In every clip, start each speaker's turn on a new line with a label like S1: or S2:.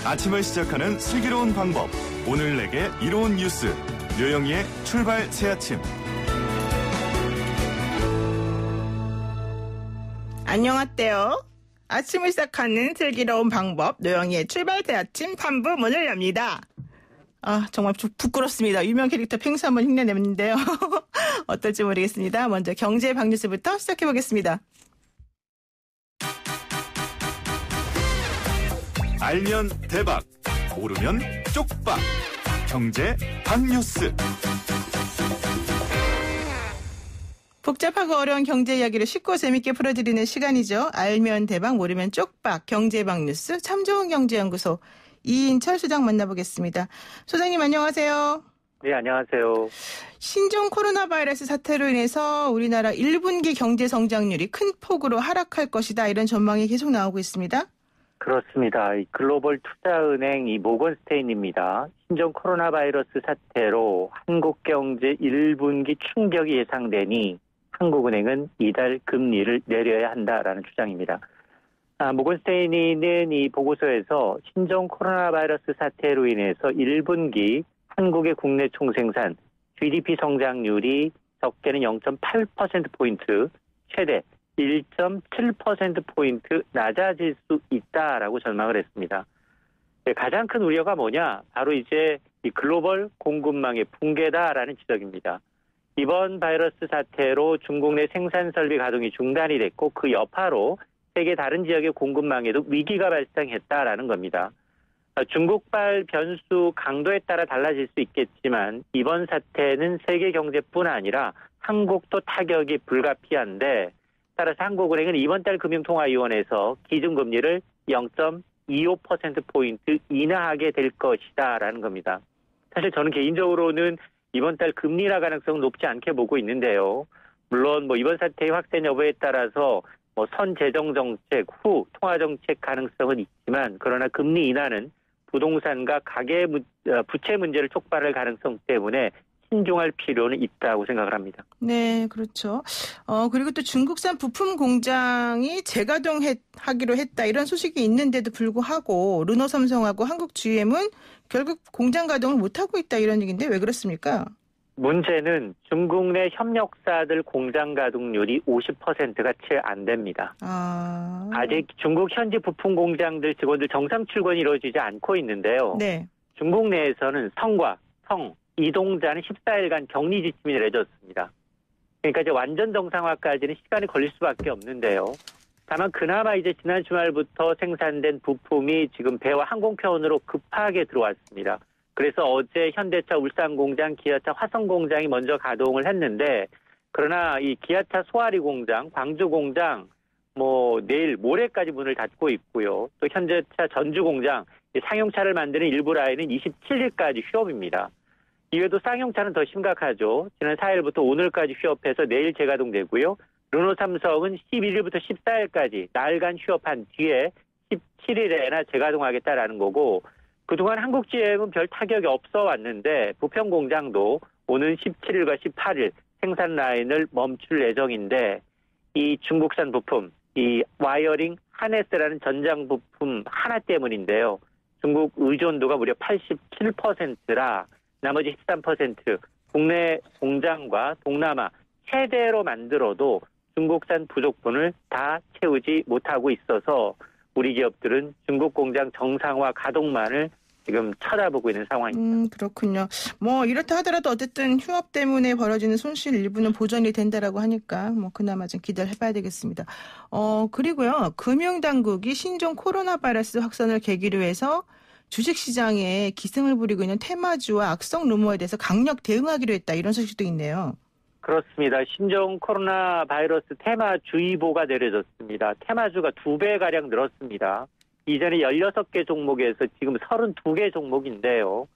S1: 아침을 시작하는 슬기로운 방법. 오늘 내게 이로운 뉴스. 류영희의 출발 새아침.
S2: 안녕하세요. 아침을 시작하는 슬기로운 방법. 류영희의 출발 새아침 3부 문을 엽니다. 정말 부끄럽습니다. 유명 캐릭터 펭수 한번 흉내냈는데요. 어떨지 모르겠습니다. 먼저 경제 방뉴스부터 시작해보겠습니다.
S1: 알면 대박, 모르면 쪽박. 경제 방뉴스.
S2: 복잡하고 어려운 경제 이야기를 쉽고 재밌게 풀어드리는 시간이죠. 알면 대박, 모르면 쪽박. 경제 방뉴스 참 좋은 경제연구소 이인철 소장 만나보겠습니다. 소장님 안녕하세요.
S3: 네, 안녕하세요.
S2: 신종 코로나 바이러스 사태로 인해서 우리나라 1분기 경제 성장률이 큰 폭으로 하락할 것이다. 이런 전망이 계속 나오고 있습니다.
S3: 그렇습니다. 글로벌 투자은행 모건스테인입니다. 신종 코로나 바이러스 사태로 한국 경제 1분기 충격이 예상되니 한국은행은 이달 금리를 내려야 한다라는 주장입니다. 모건스테인은 이 보고서에서 신종 코로나 바이러스 사태로 인해서 1분기 한국의 국내 총생산 GDP 성장률이 적게는 0.8%포인트, 최대 1.7%포인트 낮아질 수 있다라고 전망을 했습니다. 가장 큰 우려가 뭐냐? 바로 이제 이 글로벌 공급망의 붕괴다라는 지적입니다. 이번 바이러스 사태로 중국 내 생산 설비 가동이 중단이 됐고 그 여파로 세계 다른 지역의 공급망에도 위기가 발생했다라는 겁니다. 중국발 변수 강도에 따라 달라질 수 있겠지만 이번 사태는 세계 경제뿐 아니라 한국도 타격이 불가피한데 따라서 한국은행은 이번 달 금융통화위원회에서 기준금리를 0.25%포인트 인하하게 될 것이다라는 겁니다. 사실 저는 개인적으로는 이번 달 금리 인하 가능성은 높지 않게 보고 있는데요. 물론 이번 사태의 확산 여부에 따라서 선재정정책 후 통화정책 가능성은 있지만 그러나 금리 인하는 부동산과 가계 부채 문제를 촉발할 가능성 때문에 신중할 필요는 있다고 생각을 합니다.
S2: 네, 그렇죠. 그리고 또 중국산 부품 공장이 재가동하기로 했다. 이런 소식이 있는데도 불구하고 르노삼성하고 한국 GM은 결국 공장 가동을 못하고 있다. 이런 얘기인데 왜 그렇습니까?
S3: 문제는 중국 내 협력사들 공장 가동률이 50%가 채 안 됩니다. 아직 중국 현지 부품 공장들 직원들 정상 출근이 이루어지지 않고 있는데요. 네. 중국 내에서는 성과, 이동자는 14일간 격리 지침이 내려졌습니다. 그러니까 이제 완전 정상화까지는 시간이 걸릴 수밖에 없는데요. 다만 그나마 이제 지난 주말부터 생산된 부품이 지금 배와 항공편으로 급하게 들어왔습니다. 그래서 어제 현대차 울산 공장, 기아차 화성 공장이 먼저 가동을 했는데 그러나 이 기아차 소아리 공장, 광주 공장 내일 모레까지 문을 닫고 있고요. 또 현대차 전주 공장 상용차를 만드는 일부 라인은 27일까지 휴업입니다. 이외에도 쌍용차는 더 심각하죠. 지난 4일부터 오늘까지 휴업해서 내일 재가동되고요. 르노삼성은 11일부터 14일까지 나흘간 휴업한 뒤에 17일에나 재가동하겠다라는 거고 그동안 한국 GM은 별 타격이 없어 왔는데 부평 공장도 오는 17일과 18일 생산 라인을 멈출 예정인데 이 중국산 부품, 이 와이어링 하네스라는 전장 부품 하나 때문인데요. 중국 의존도가 무려 87%라 나머지 13% 국내 공장과 동남아 최대로 만들어도 중국산 부족분을 다 채우지 못하고 있어서 우리 기업들은 중국 공장 정상화 가동만을 지금 쳐다보고 있는 상황입니다.
S2: 그렇군요. 이렇다 하더라도 어쨌든 휴업 때문에 벌어지는 손실 일부는 보전이 된다라고 하니까 그나마 좀 기대를 해봐야 되겠습니다. 그리고요. 금융당국이 신종 코로나 바이러스 확산을 계기로 해서 주식시장에 기승을 부리고 있는 테마주와 악성 루머에 대해서 강력 대응하기로 했다. 이런 소식도 있네요.
S3: 그렇습니다. 신종 코로나 바이러스 테마주의보가 내려졌습니다. 테마주가 2배가량 늘었습니다. 이전에 16개 종목에서 지금 32개 종목인데요.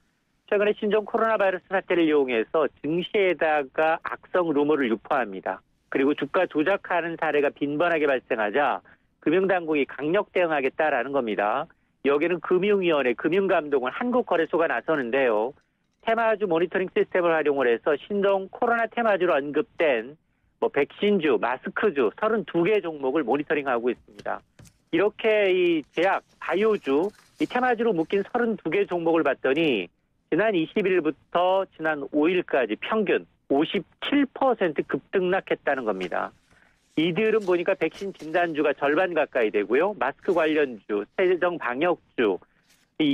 S3: 최근에 신종 코로나 바이러스 사태를 이용해서 증시에다가 악성 루머를 유포합니다. 그리고 주가 조작하는 사례가 빈번하게 발생하자 금융당국이 강력 대응하겠다라는 겁니다. 여기는 금융위원회, 금융감독원, 한국거래소가 나서는데요. 테마주 모니터링 시스템을 활용을 해서 신종 코로나 테마주로 언급된 백신주, 마스크주 32개 종목을 모니터링하고 있습니다. 이렇게 이 제약, 바이오주, 이 테마주로 묶인 32개 종목을 봤더니 지난 20일부터 지난 5일까지 평균 57% 급등락했다는 겁니다. 이들은 보니까 백신 진단주가 절반 가까이 되고요. 마스크 관련주, 세정 방역주.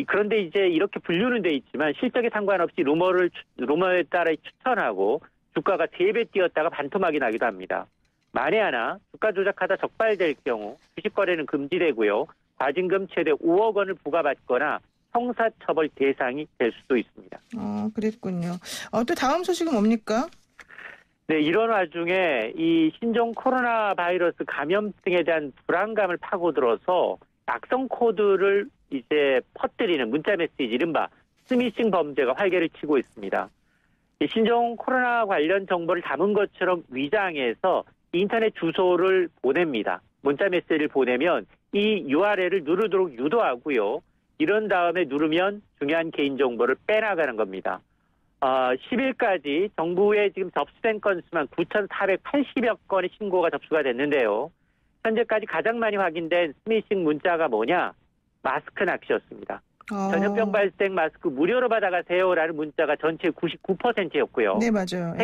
S3: 그런데 이제 이렇게 분류는 돼 있지만 실적에 상관없이 루머에 따라 추천하고 주가가 3배 뛰었다가 반토막이 나기도 합니다. 만에 하나 주가 조작하다 적발될 경우 주식 거래는 금지되고요. 과징금 최대 5억 원을 부과받거나 형사처벌 대상이 될 수도 있습니다.
S2: 그랬군요. 또 다음 소식은 뭡니까?
S3: 네, 이런 와중에 이 신종 코로나 바이러스 감염증에 대한 불안감을 파고들어서 악성 코드를 이제 퍼뜨리는 문자 메시지 이른바 스미싱 범죄가 활개를 치고 있습니다. 이 신종 코로나 관련 정보를 담은 것처럼 위장해서 인터넷 주소를 보냅니다. 문자 메시지를 보내면 이 URL을 누르도록 유도하고요. 이런 다음에 누르면 중요한 개인정보를 빼나가는 겁니다. 10일까지 정부에 지금 접수된 건수만 9,480여 건의 신고가 접수가 됐는데요. 현재까지 가장 많이 확인된 스미싱 문자가 뭐냐? 마스크 낚시였습니다. 전염병 발생 마스크 무료로 받아가세요라는 문자가 전체의 99%였고요.
S2: 네, 맞아요.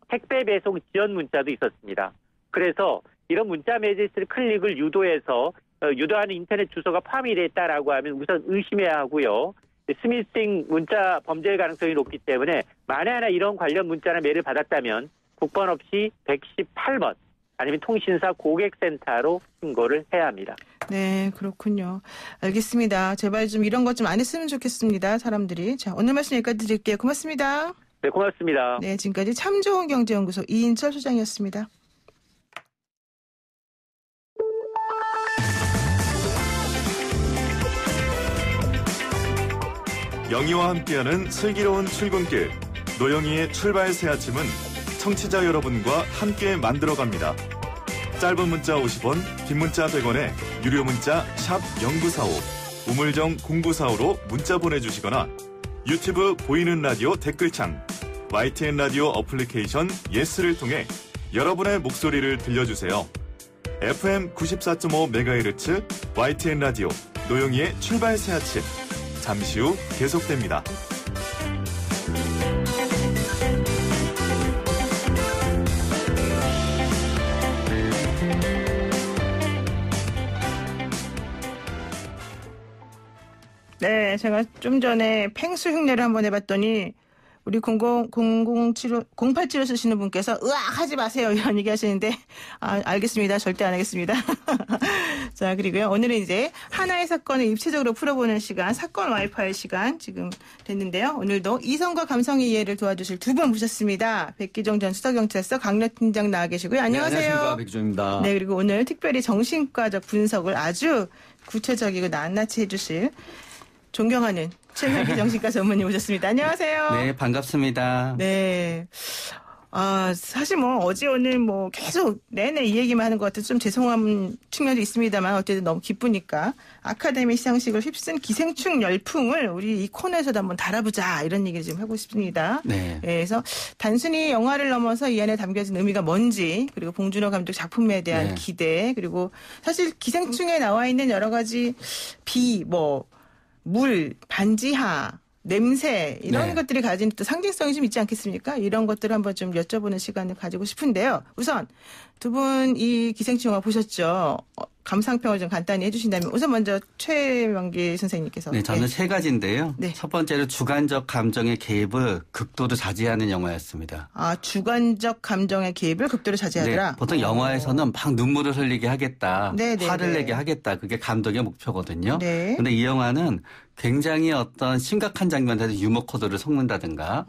S3: 택배 배송 지원 문자도 있었습니다. 그래서 이런 문자 메시지를 클릭을 유도해서 유도하는 인터넷 주소가 포함이 됐다라고 하면 우선 의심해야 하고요. 스미싱 문자 범죄의 가능성이 높기 때문에 만에 하나 이런 관련 문자나 메일을 받았다면 국번 없이 118번 아니면 통신사 고객센터로 신고를 해야 합니다.
S2: 네, 그렇군요. 알겠습니다. 제발 좀 이런 것 좀 안 했으면 좋겠습니다. 사람들이. 자, 오늘 말씀 여기까지 드릴게요. 고맙습니다.
S3: 네, 고맙습니다.
S2: 네, 지금까지 참 좋은 경제연구소 이인철 소장이었습니다.
S1: 영희와 함께하는 슬기로운 출근길 노영희의 출발 새 아침은 청취자 여러분과 함께 만들어갑니다. 짧은 문자 50원, 긴 문자 100원에 유료 문자 샵 0945, 우물정 0945로 문자 보내주시거나 유튜브 보이는 라디오 댓글창, YTN 라디오 어플리케이션 예스를 통해 여러분의 목소리를 들려주세요. FM 94.5MHz YTN 라디오 노영희의 출발 새 아침 잠시 후 계속됩니다.
S2: 네, 제가 좀 전에 펭수 흉내를 한번 해봤더니 우리 0875 쓰시는 분께서 으악 하지 마세요 이런 얘기 하시는데 알겠습니다. 절대 안 하겠습니다. 자, 그리고요. 오늘은 이제 하나의 사건을 입체적으로 풀어보는 시간, 사건 와이파이 시간 지금 됐는데요. 오늘도 이성과 감성의 이해를 도와주실 두 분 모셨습니다. 백기종 전 수서경찰서 강력팀장 나와 계시고요. 안녕하세요.
S4: 네, 안녕하십니까. 백기종입니다.
S2: 네, 그리고 오늘 특별히 정신과적 분석을 아주 구체적이고 낱낱이 해주실 존경하는 최명기 정신과 전문의 오셨습니다. 안녕하세요.
S4: 네, 반갑습니다.
S2: 네. 사실 어제 오늘 계속 내내 이 얘기만 하는 것 같아서 좀 죄송한 측면도 있습니다만 어쨌든 너무 기쁘니까 아카데미 시상식을 휩쓴 기생충 열풍을 우리 이 코너에서도 한번 다뤄보자 이런 얘기를 좀 하고 싶습니다.
S4: 네.
S2: 그래서 단순히 영화를 넘어서 이 안에 담겨진 의미가 뭔지 그리고 봉준호 감독 작품에 대한 기대 그리고 사실 기생충에 나와 있는 여러 가지 물, 반지하, 냄새 이런 것들이 가진 또 상징성이 좀 있지 않겠습니까? 이런 것들을 한번 좀 여쭤보는 시간을 가지고 싶은데요. 우선 두 분 이 기생충 영화 보셨죠? 감상평을 좀 간단히 해주신다면 우선 먼저 최명기 선생님께서.
S4: 네, 저는 세 가지인데요.
S2: 네.
S4: 첫 번째로 주관적 감정의 개입을 극도로 자제하는 영화였습니다.
S2: 주관적 감정의 개입을 극도로 자제하더라?
S4: 네, 보통 영화에서는 막 눈물을 흘리게 하겠다, 화를 내게 하겠다. 그게 감독의 목표거든요.
S2: 네.
S4: 그런데 이 영화는 굉장히 어떤 심각한 장면에서 유머 코드를 섞는다든가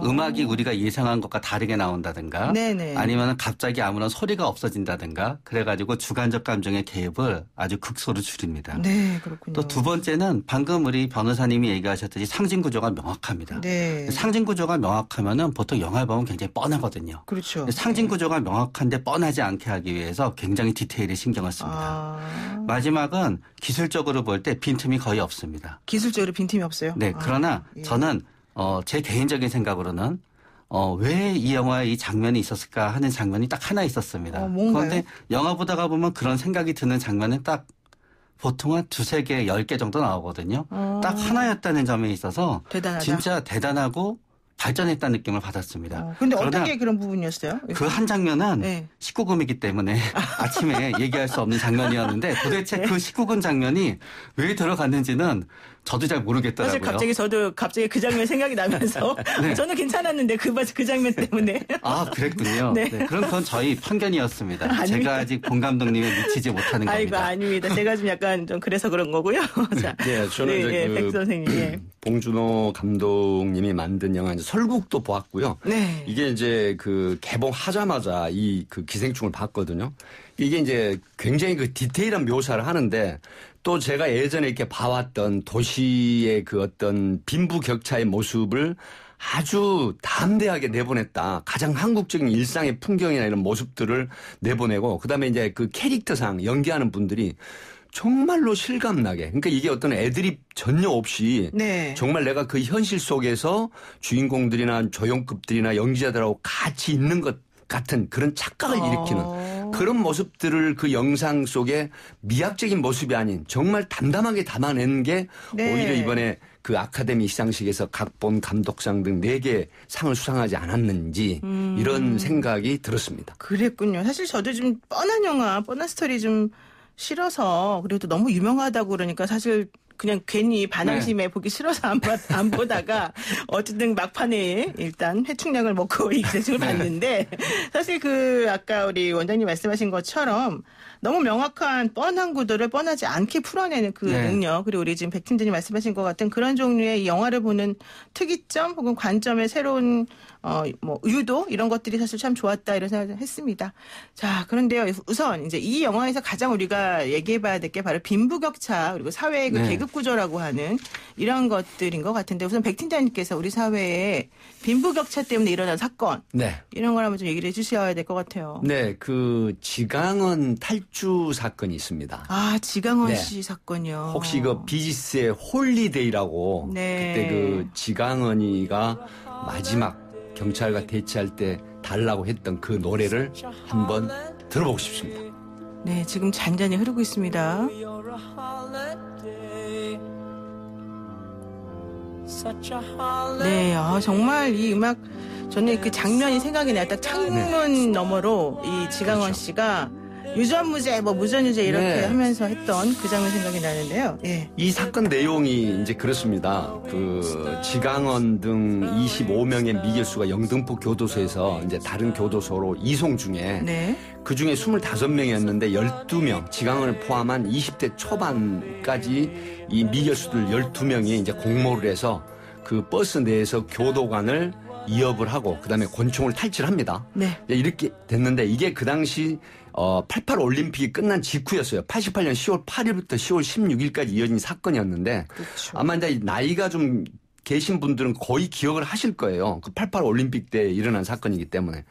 S4: 음악이 우리가 예상한 것과 다르게 나온다든가 아니면 갑자기 아무런 소리가 없어진다든가 그래가지고 주관적 감정의 개입을 아주 극소로 줄입니다.
S2: 네, 그렇군요.
S4: 또 두 번째는 방금 우리 변호사님이 얘기하셨듯이 상징 구조가 명확합니다.
S2: 네.
S4: 상징 구조가 명확하면은 보통 영화를 보면 굉장히 뻔하거든요.
S2: 그렇죠.
S4: 상징 구조가 명확한데 뻔하지 않게 하기 위해서 굉장히 디테일에 신경을 씁니다. 마지막은 기술적으로 볼 때 빈틈이 거의 없습니다.
S2: 기술적으로 빈틈이 없어요?
S4: 네. 그러나 저는 제 개인적인 생각으로는 왜 이 영화에 이 장면이 있었을까 하는 장면이 딱 하나 있었습니다.
S2: 뭔가요?
S4: 그런데 영화 보다가 보면 그런 생각이 드는 장면은 딱 보통은 2-3개, 10개 정도 나오거든요. 딱 하나였다는 점에 있어서 대단하다. 진짜 대단하고 발전했다는 느낌을 받았습니다.
S2: 그런데 어떤 게 그런 부분이었어요?
S4: 그 한 장면은 네. 19금이기 때문에 아침에 얘기할 수 없는 장면이었는데 도대체 네. 그 19금 장면이 왜 들어갔는지는 저도 잘 모르겠더라고요.
S2: 사실 저도 갑자기 그 장면 생각이 나면서 네. 저는 괜찮았는데 그 장면 때문에.
S4: 아 그랬군요. 네. 네. 그럼 그건 저희 편견이었습니다. 아닙니다. 제가 아직 봉 감독님에 미치지 못하는 겁니다.
S2: 아닙니다. 제가 좀 약간 좀 그래서 그런 거고요. 자,
S5: 네, 저는
S2: 네, 백 선생님.
S5: 봉준호 감독님이 만든 영화 설국도 보았고요. 네. 이게 이제 그 개봉하자마자 이 그 기생충을 봤거든요. 이게 이제 굉장히 그 디테일한 묘사를 하는데 또 제가 예전에 이렇게 봐왔던 도시의 그 어떤 빈부격차의 모습을 아주 담대하게 내보냈다. 가장 한국적인 일상의 풍경이나 이런 모습들을 내보내고 그다음에 이제 그 캐릭터상 연기하는 분들이 정말로 실감나게. 그러니까 이게 어떤 애드립 전혀 없이 네. 정말 내가 그 현실 속에서 주인공들이나 조연급들이나 연기자들하고 같이 있는 것 같은 그런 착각을 일으키는 그런 모습들을 그 영상 속에 미학적인 모습이 아닌 정말 담담하게 담아낸 게 네. 오히려 이번에 그 아카데미 시상식에서 각본, 감독상 등 4개 상을 수상하지 않았는지 이런 생각이 들었습니다.
S2: 그랬군요. 사실 저도 좀 뻔한 영화, 뻔한 스토리 좀 싫어서 그리고 또 너무 유명하다고 그러니까 사실 그냥 괜히 반항심에 네. 보기 싫어서 안 보다가 어쨌든 막판에 일단 회충약을 먹고 이 기생충을 봤는데 사실 그 아까 우리 원장님 말씀하신 것처럼 너무 명확한 뻔한 구도를 뻔하지 않게 풀어내는 그 네. 능력 그리고 우리 지금 백 팀장님 말씀하신 것 같은 그런 종류의 이 영화를 보는 특이점 혹은 관점의 새로운 뭐 유도 이런 것들이 사실 참 좋았다 이런 생각을 했습니다. 자 그런데요 우선 이제 이 영화에서 가장 우리가 얘기해봐야 될 게 바로 빈부격차 그리고 사회의 그 계급 구조라고 하는 이런 것들인 것 같은데 우선 백 팀장님께서 우리 사회에 빈부격차 때문에 일어난 사건
S5: 네.
S2: 이런 걸 한번 좀 얘기를 해주셔야 될 것 같아요.
S5: 네, 그 지강원 탈주 사건이 있습니다.
S2: 아 지강원 네. 씨 사건이요.
S5: 혹시 그 비지스의 홀리데이라고 네. 그때 그 지강원이가 마지막 경찰과 대치할 때 달라고 했던 그 노래를 한번 들어보고 싶습니다.
S2: 네, 지금 잔잔히 흐르고 있습니다. 네, 정말 이 음악 저는 그 장면이 생각이 나요. 딱 창문 너머로 이 지강원 그렇죠. 씨가 유전무죄, 무전유죄 이렇게 네. 하면서 했던 그 장면 생각이 나는데요. 예.
S5: 이 사건 내용이 이제 그렇습니다. 그 지강원 등 25명의 미결수가 영등포 교도소에서 이제 다른 교도소로 이송 중에 네. 그 중에 25명이었는데 12명, 지강원을 포함한 20대 초반까지 이 미결수들 12명이 이제 공모를 해서 그 버스 내에서 교도관을 이업을 하고 그다음에 권총을 탈취합니다. 네. 이렇게 됐는데 이게 그 당시 88 올림픽이 끝난 직후였어요. 88년 10월 8일부터 10월 16일까지 이어진 사건이었는데 그렇죠. 아마 이제 나이가 좀 계신 분들은 거의 기억을 하실 거예요. 그 88 올림픽 때 일어난 사건이기 때문에.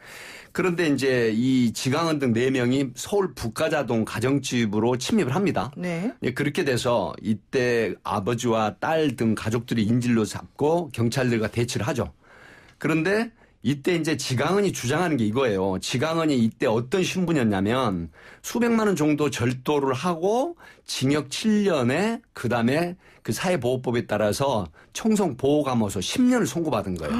S5: 그런데 이제 이 지강원 등 4명이 서울 북가자동 가정집으로 침입을 합니다. 네. 그렇게 돼서 이때 아버지와 딸 등 가족들이 인질로 잡고 경찰들과 대치를 하죠. 그런데 이때 이제 지강원이 주장하는 게 이거예요. 지강원이 이때 어떤 신분이었냐면 수백만 원 정도 절도를 하고 징역 7년에 그다음에 그 사회보호법에 따라서 청송보호감호소 10년을 선고받은 거예요.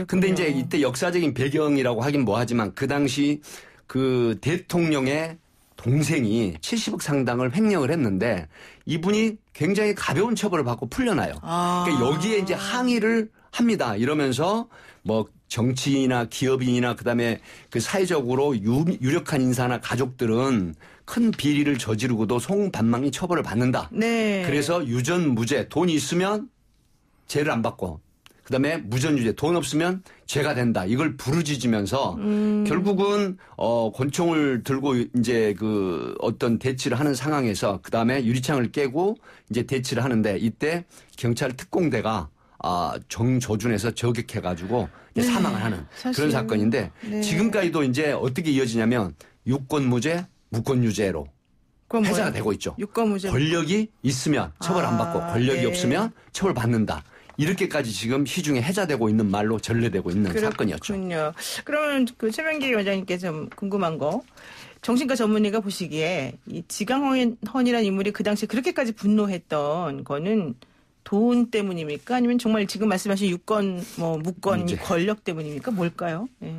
S5: 근데 이제 이때 역사적인 배경이라고 하긴 뭐하지만 그 당시 그 대통령의 동생이 70억 상당을 횡령을 했는데 이분이 굉장히 가벼운 처벌을 받고 풀려나요. 그러니까 여기에 이제 항의를 합니다. 이러면서 뭐 정치인이나 기업인이나 그다음에 그 사회적으로 유력한 인사나 가족들은 큰 비리를 저지르고도 송반망이 처벌을 받는다. 네. 그래서 유전무죄 돈이 있으면 죄를 안 받고 그다음에 무전유죄 돈 없으면 죄가 된다. 이걸 부르짖으면서 결국은 권총을 들고 이제 그 어떤 대치를 하는 상황에서 그다음에 유리창을 깨고 이제 대치를 하는데 이때 경찰 특공대가 정조준에서 저격해가지고 네. 사망을 하는 그런 사건인데 네. 지금까지도 이제 어떻게 이어지냐면 유권무죄, 무권유죄로 해제가 되고 있죠.
S2: 유권무죄.
S5: 권력이 있으면 처벌 안 받고 권력이 네. 없으면 처벌 받는다. 이렇게까지 지금 시중에 해자되고 있는 말로 전래되고 있는 사건이었죠.
S2: 그렇군요. 그러면 그 최명기 원장님께서 좀 궁금한 거. 정신과 전문의가 보시기에 이 지강헌이라는 인물이 그 당시에 그렇게까지 분노했던 거는 돈 때문입니까? 아니면 정말 지금 말씀하신 유권, 무권, 권력 때문입니까? 뭘까요? 네.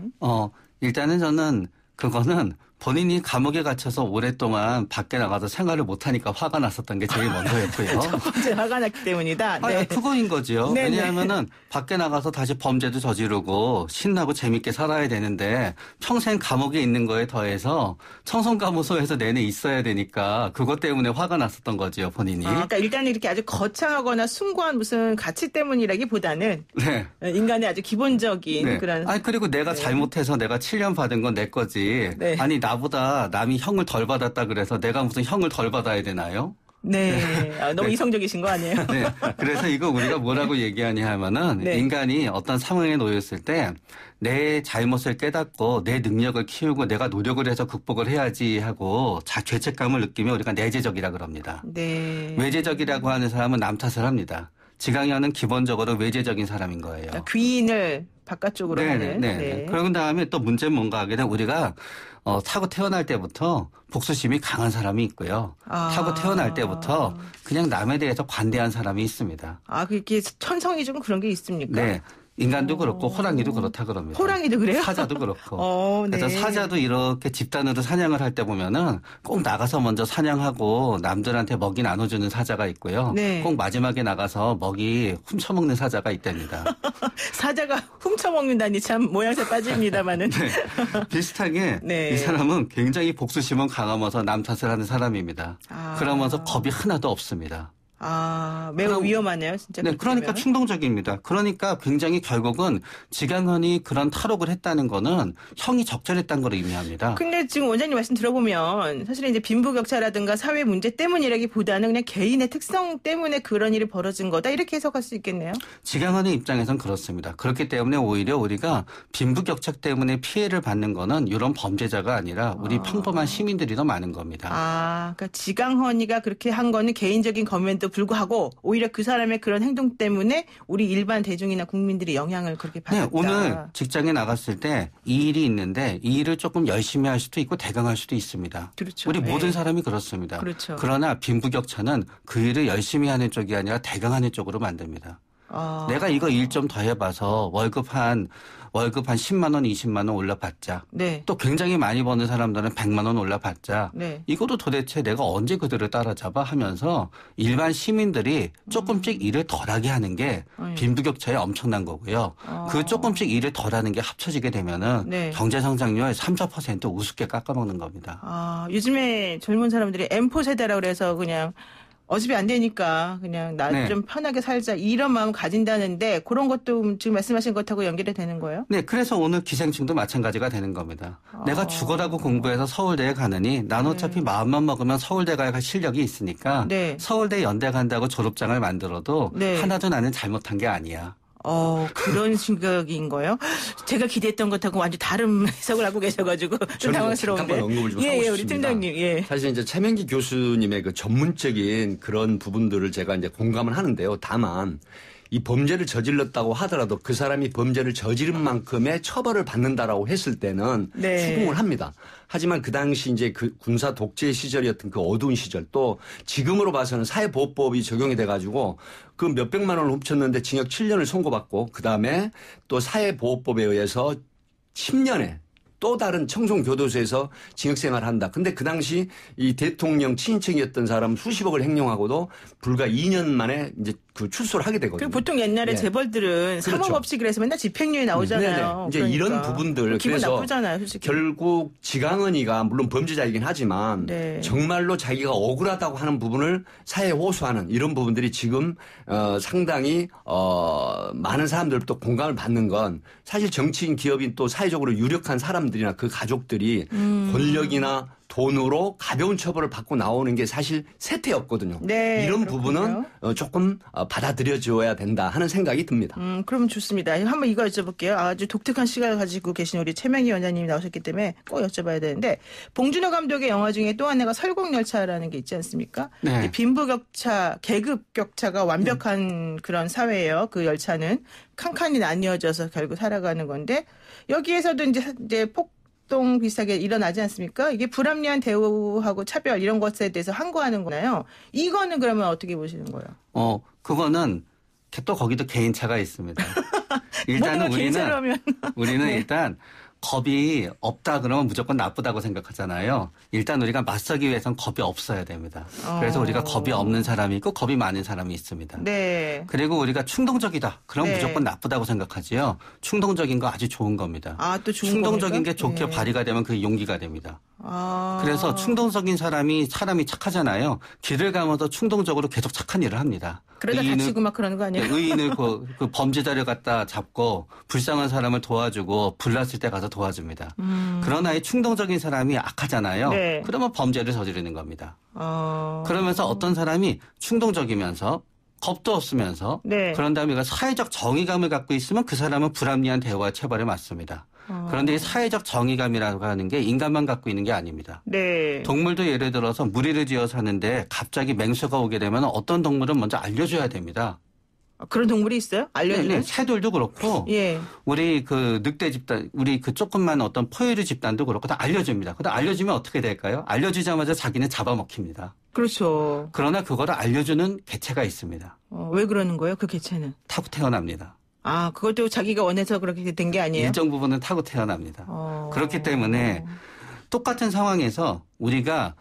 S4: 일단은 저는 그거는 본인이 감옥에 갇혀서 오랫동안 밖에 나가서 생활을 못하니까 화가 났었던 게 제일 먼저였고요.
S2: 첫 번째 화가 났기 때문이다.
S4: 네. 그거인 거죠. 네네. 왜냐하면은 밖에 나가서 다시 범죄도 저지르고 신나고 재밌게 살아야 되는데 평생 감옥에 있는 거에 더해서 청송감호소에서 내내 있어야 되니까 그것 때문에 화가 났었던 거죠, 본인이.
S2: 그러니까 일단은 이렇게 아주 거창하거나 숭고한 무슨 가치 때문이라기보다는 네. 인간의 아주 기본적인
S4: 네.
S2: 그런.
S4: 그리고 내가 잘못해서 내가 7년 받은 건 내 거지. 네. 아니 나보다 남이 형을 덜 받았다 그래서 내가 무슨 형을 덜 받아야 되나요?
S2: 네. 너무
S4: 네.
S2: 이성적이신 거 아니에요?
S4: 네. 그래서 이거 우리가 뭐라고 얘기하냐 하면은
S2: 네.
S4: 인간이 어떤 상황에 놓였을 때 내 잘못을 깨닫고 내 능력을 키우고 내가 노력을 해서 극복을 해야지 하고 죄책감을 느끼면 우리가 내재적이라 그럽니다.
S2: 네.
S4: 외재적이라고 하는 사람은 남 탓을 합니다. 지강현은 기본적으로 외재적인 사람인 거예요.
S2: 귀인을 바깥쪽으로 하는.
S4: 네. 그러고 다음에 또 문제는 뭔가 하게 되면 우리가 타고 태어날 때부터 복수심이 강한 사람이 있고요. 타고 태어날 때부터 그냥 남에 대해서 관대한 사람이 있습니다.
S2: 그게 천성이 좀 그런 게 있습니까?
S4: 네. 인간도 그렇고 호랑이도 그렇다 그럽니다.
S2: 호랑이도 그래요?
S4: 사자도 그렇고.
S2: 네.
S4: 그래서 사자도 이렇게 집단으로 사냥을 할 때 보면은 꼭 나가서 먼저 사냥하고 남들한테 먹이 나눠주는 사자가 있고요.
S2: 네.
S4: 꼭 마지막에 나가서 먹이 훔쳐먹는 사자가 있답니다.
S2: 사자가 훔쳐먹는다니 참 모양새 빠집니다마는.
S4: 네. 비슷하게 네. 이 사람은 굉장히 복수심은 강하면서 남 탓을 하는 사람입니다. 그러면서 겁이 하나도 없습니다.
S2: 매우 위험하네요, 진짜.
S4: 네, 그러니까 충동적입니다. 그러니까 굉장히 결국은 지강헌이 그런 탈옥을 했다는 거는 형이 적절했다는 걸 의미합니다.
S2: 근데 지금 원장님 말씀 들어보면 사실은 이제 빈부격차라든가 사회 문제 때문이라기보다는 그냥 개인의 특성 때문에 그런 일이 벌어진 거다 이렇게 해석할 수 있겠네요.
S4: 지강헌의 입장에선 그렇습니다. 그렇기 때문에 오히려 우리가 빈부격차 때문에 피해를 받는 거는 이런 범죄자가 아니라 우리 평범한 시민들이 더 많은 겁니다.
S2: 그러니까 지강헌이가 그렇게 한 거는 개인적인 검연도 불구하고 오히려 그 사람의 그런 행동 때문에 우리 일반 대중이나 국민들이 영향을 그렇게 받았다.
S4: 네, 오늘 직장에 나갔을 때 이 일이 있는데 이 일을 조금 열심히 할 수도 있고 대강할 수도 있습니다.
S2: 그렇죠.
S4: 우리 모든 사람이 그렇습니다.
S2: 그렇죠.
S4: 그러나 빈부격차는 그 일을 열심히 하는 쪽이 아니라 대강하는 쪽으로 만듭니다. 내가 이거 일 좀 더 해봐서 월급 한 10만 원, 20만 원 올라받자.
S2: 네.
S4: 또 굉장히 많이 버는 사람들은 100만 원 올라받자.
S2: 네.
S4: 이것도 도대체 내가 언제 그들을 따라잡아 하면서 일반 시민들이 조금씩 일을 덜하게 하는 게 빈부격차에 엄청난 거고요. 그 조금씩 일을 덜하는 게 합쳐지게 되면은
S2: 네.
S4: 경제성장률 3, 4% 우습게 깎아먹는 겁니다.
S2: 요즘에 젊은 사람들이 M4 세대라고 그래서 그냥 어차피 안 되니까 그냥 나 좀 편하게 살자 이런 마음 가진다는데 그런 것도 지금 말씀하신 것하고 연결이 되는 거예요?
S4: 네. 그래서 오늘 기생충도 마찬가지가 되는 겁니다. 내가 죽어라고 공부해서 서울대에 가느니 난 어차피 마음만 먹으면 서울대 갈 실력이 있으니까 서울대 연대 간다고 졸업장을 만들어도 하나도 나는 잘못한 게 아니야.
S2: 그런 생각인 거예요? 제가 기대했던 것하고 완전 다른 해석을 하고 계셔가지고 좀 당황스러운데.
S5: 잠깐 언급을 좀 하고 싶습니다.
S2: 우리 팀장님.
S5: 사실 이제 최명기 교수님의 그 전문적인 그런 부분들을 제가 이제 공감을 하는데요. 다만 이 범죄를 저질렀다고 하더라도 그 사람이 범죄를 저지른 만큼의 처벌을 받는다라고 했을 때는 추궁을 합니다. 하지만 그 당시 이제 그 군사 독재 시절이었던 그 어두운 시절 또 지금으로 봐서는 사회보호법이 적용이 돼가지고 그 몇백만 원을 훔쳤는데 징역 7년을 선고받고 그다음에 또 사회보호법에 의해서 10년에 또 다른 청송교도소에서 징역생활을 한다. 근데 그 당시 이 대통령 친인척이었던 사람 수십억을 횡령하고도 불과 2년 만에 이제 그 출소를 하게 되거든요.
S2: 보통 옛날에 재벌들은 사법 없이 그래서 맨날 집행유예 나오잖아요.
S5: 이제 그러니까. 이런 부분들
S2: 기분
S5: 그래서
S2: 나쁘잖아요, 솔직히.
S5: 결국 지강헌이가 물론 범죄자이긴 하지만 정말로 자기가 억울하다고 하는 부분을 사회에 호소하는 이런 부분들이 지금 상당히 많은 사람들도 공감을 받는 건 사실 정치인, 기업인 또 사회적으로 유력한 사람들이나 그 가족들이 권력이나 돈으로 가벼운 처벌을 받고 나오는 게 사실 세태였거든요.
S2: 네,
S5: 이런
S2: 그렇군요.
S5: 부분은 조금 받아들여줘야 된다 하는 생각이 듭니다.
S2: 그럼 좋습니다. 한번 이거 여쭤볼게요. 아주 독특한 시각을 가지고 계신 우리 최명희 원장님이 나오셨기 때문에 꼭 여쭤봐야 되는데 봉준호 감독의 영화 중에 또 하나가 설국열차라는 게 있지 않습니까?
S4: 네.
S2: 빈부격차, 계급격차가 완벽한 그런 사회예요. 그 열차는 칸칸이 나뉘어져서 결국 살아가는 건데 여기에서도 이제 폭동 비슷하게 일어나지 않습니까? 이게 불합리한 대우하고 차별 이런 것에 대해서 항거하는 거나요? 이거는 그러면 어떻게 보시는 거예요?
S4: 그거는 또 거기도 개인차가 있습니다. 일단은 우리는
S2: 네.
S4: 일단 겁이 없다 그러면 무조건 나쁘다고 생각하잖아요. 일단 우리가 맞서기 위해서는 겁이 없어야 됩니다. 그래서 우리가 겁이 없는 사람이 있고 겁이 많은 사람이 있습니다.
S2: 네.
S4: 그리고 우리가 충동적이다. 그럼
S2: 네.
S4: 무조건 나쁘다고 생각하지요. 충동적인 거 아주 좋은 겁니다.
S2: 또 좋은
S4: 충동적인
S2: 겁니까?
S4: 게 좋게
S2: 네.
S4: 발휘가 되면 그게 용기가 됩니다. 그래서 충동적인 사람이 착하잖아요. 길을 가면서 충동적으로 계속 착한 일을 합니다.
S2: 그러다 다치고 막 그러는 거 아니에요?
S4: 의인을 그 범죄자를 갖다 잡고 불쌍한 사람을 도와주고 불났을 때 가서 도와줍니다. 그러나 이 충동적인 사람이 악하잖아요.
S2: 네.
S4: 그러면 범죄를 저지르는 겁니다. 그러면서 어떤 사람이 충동적이면서 겁도 없으면서
S2: 네.
S4: 그런 다음에 사회적 정의감을 갖고 있으면 그 사람은 불합리한 대우와 처벌에 맞습니다. 그런데 이 사회적 정의감이라고 하는 게 인간만 갖고 있는 게 아닙니다.
S2: 네.
S4: 동물도 예를 들어서 무리를 지어 사는데 갑자기 맹수가 오게 되면 어떤 동물은 먼저 알려줘야 됩니다.
S2: 그런 동물이 있어요? 알려주는?
S4: 네, 새들도 그렇고,
S2: 예.
S4: 우리 그 늑대 집단, 우리 그 조금만 어떤 포유류 집단도 그렇고 다 알려줍니다. 그다 알려주면 어떻게 될까요? 알려주자마자 자기는 잡아먹힙니다.
S2: 그렇죠.
S4: 그러나 그거를 알려주는 개체가 있습니다.
S2: 왜 그러는 거예요? 그 개체는?
S4: 타고 태어납니다.
S2: 그것도 자기가 원해서 그렇게 된 게 아니에요?
S4: 일정 부분은 타고 태어납니다. 그렇기 때문에 똑같은 상황에서 우리가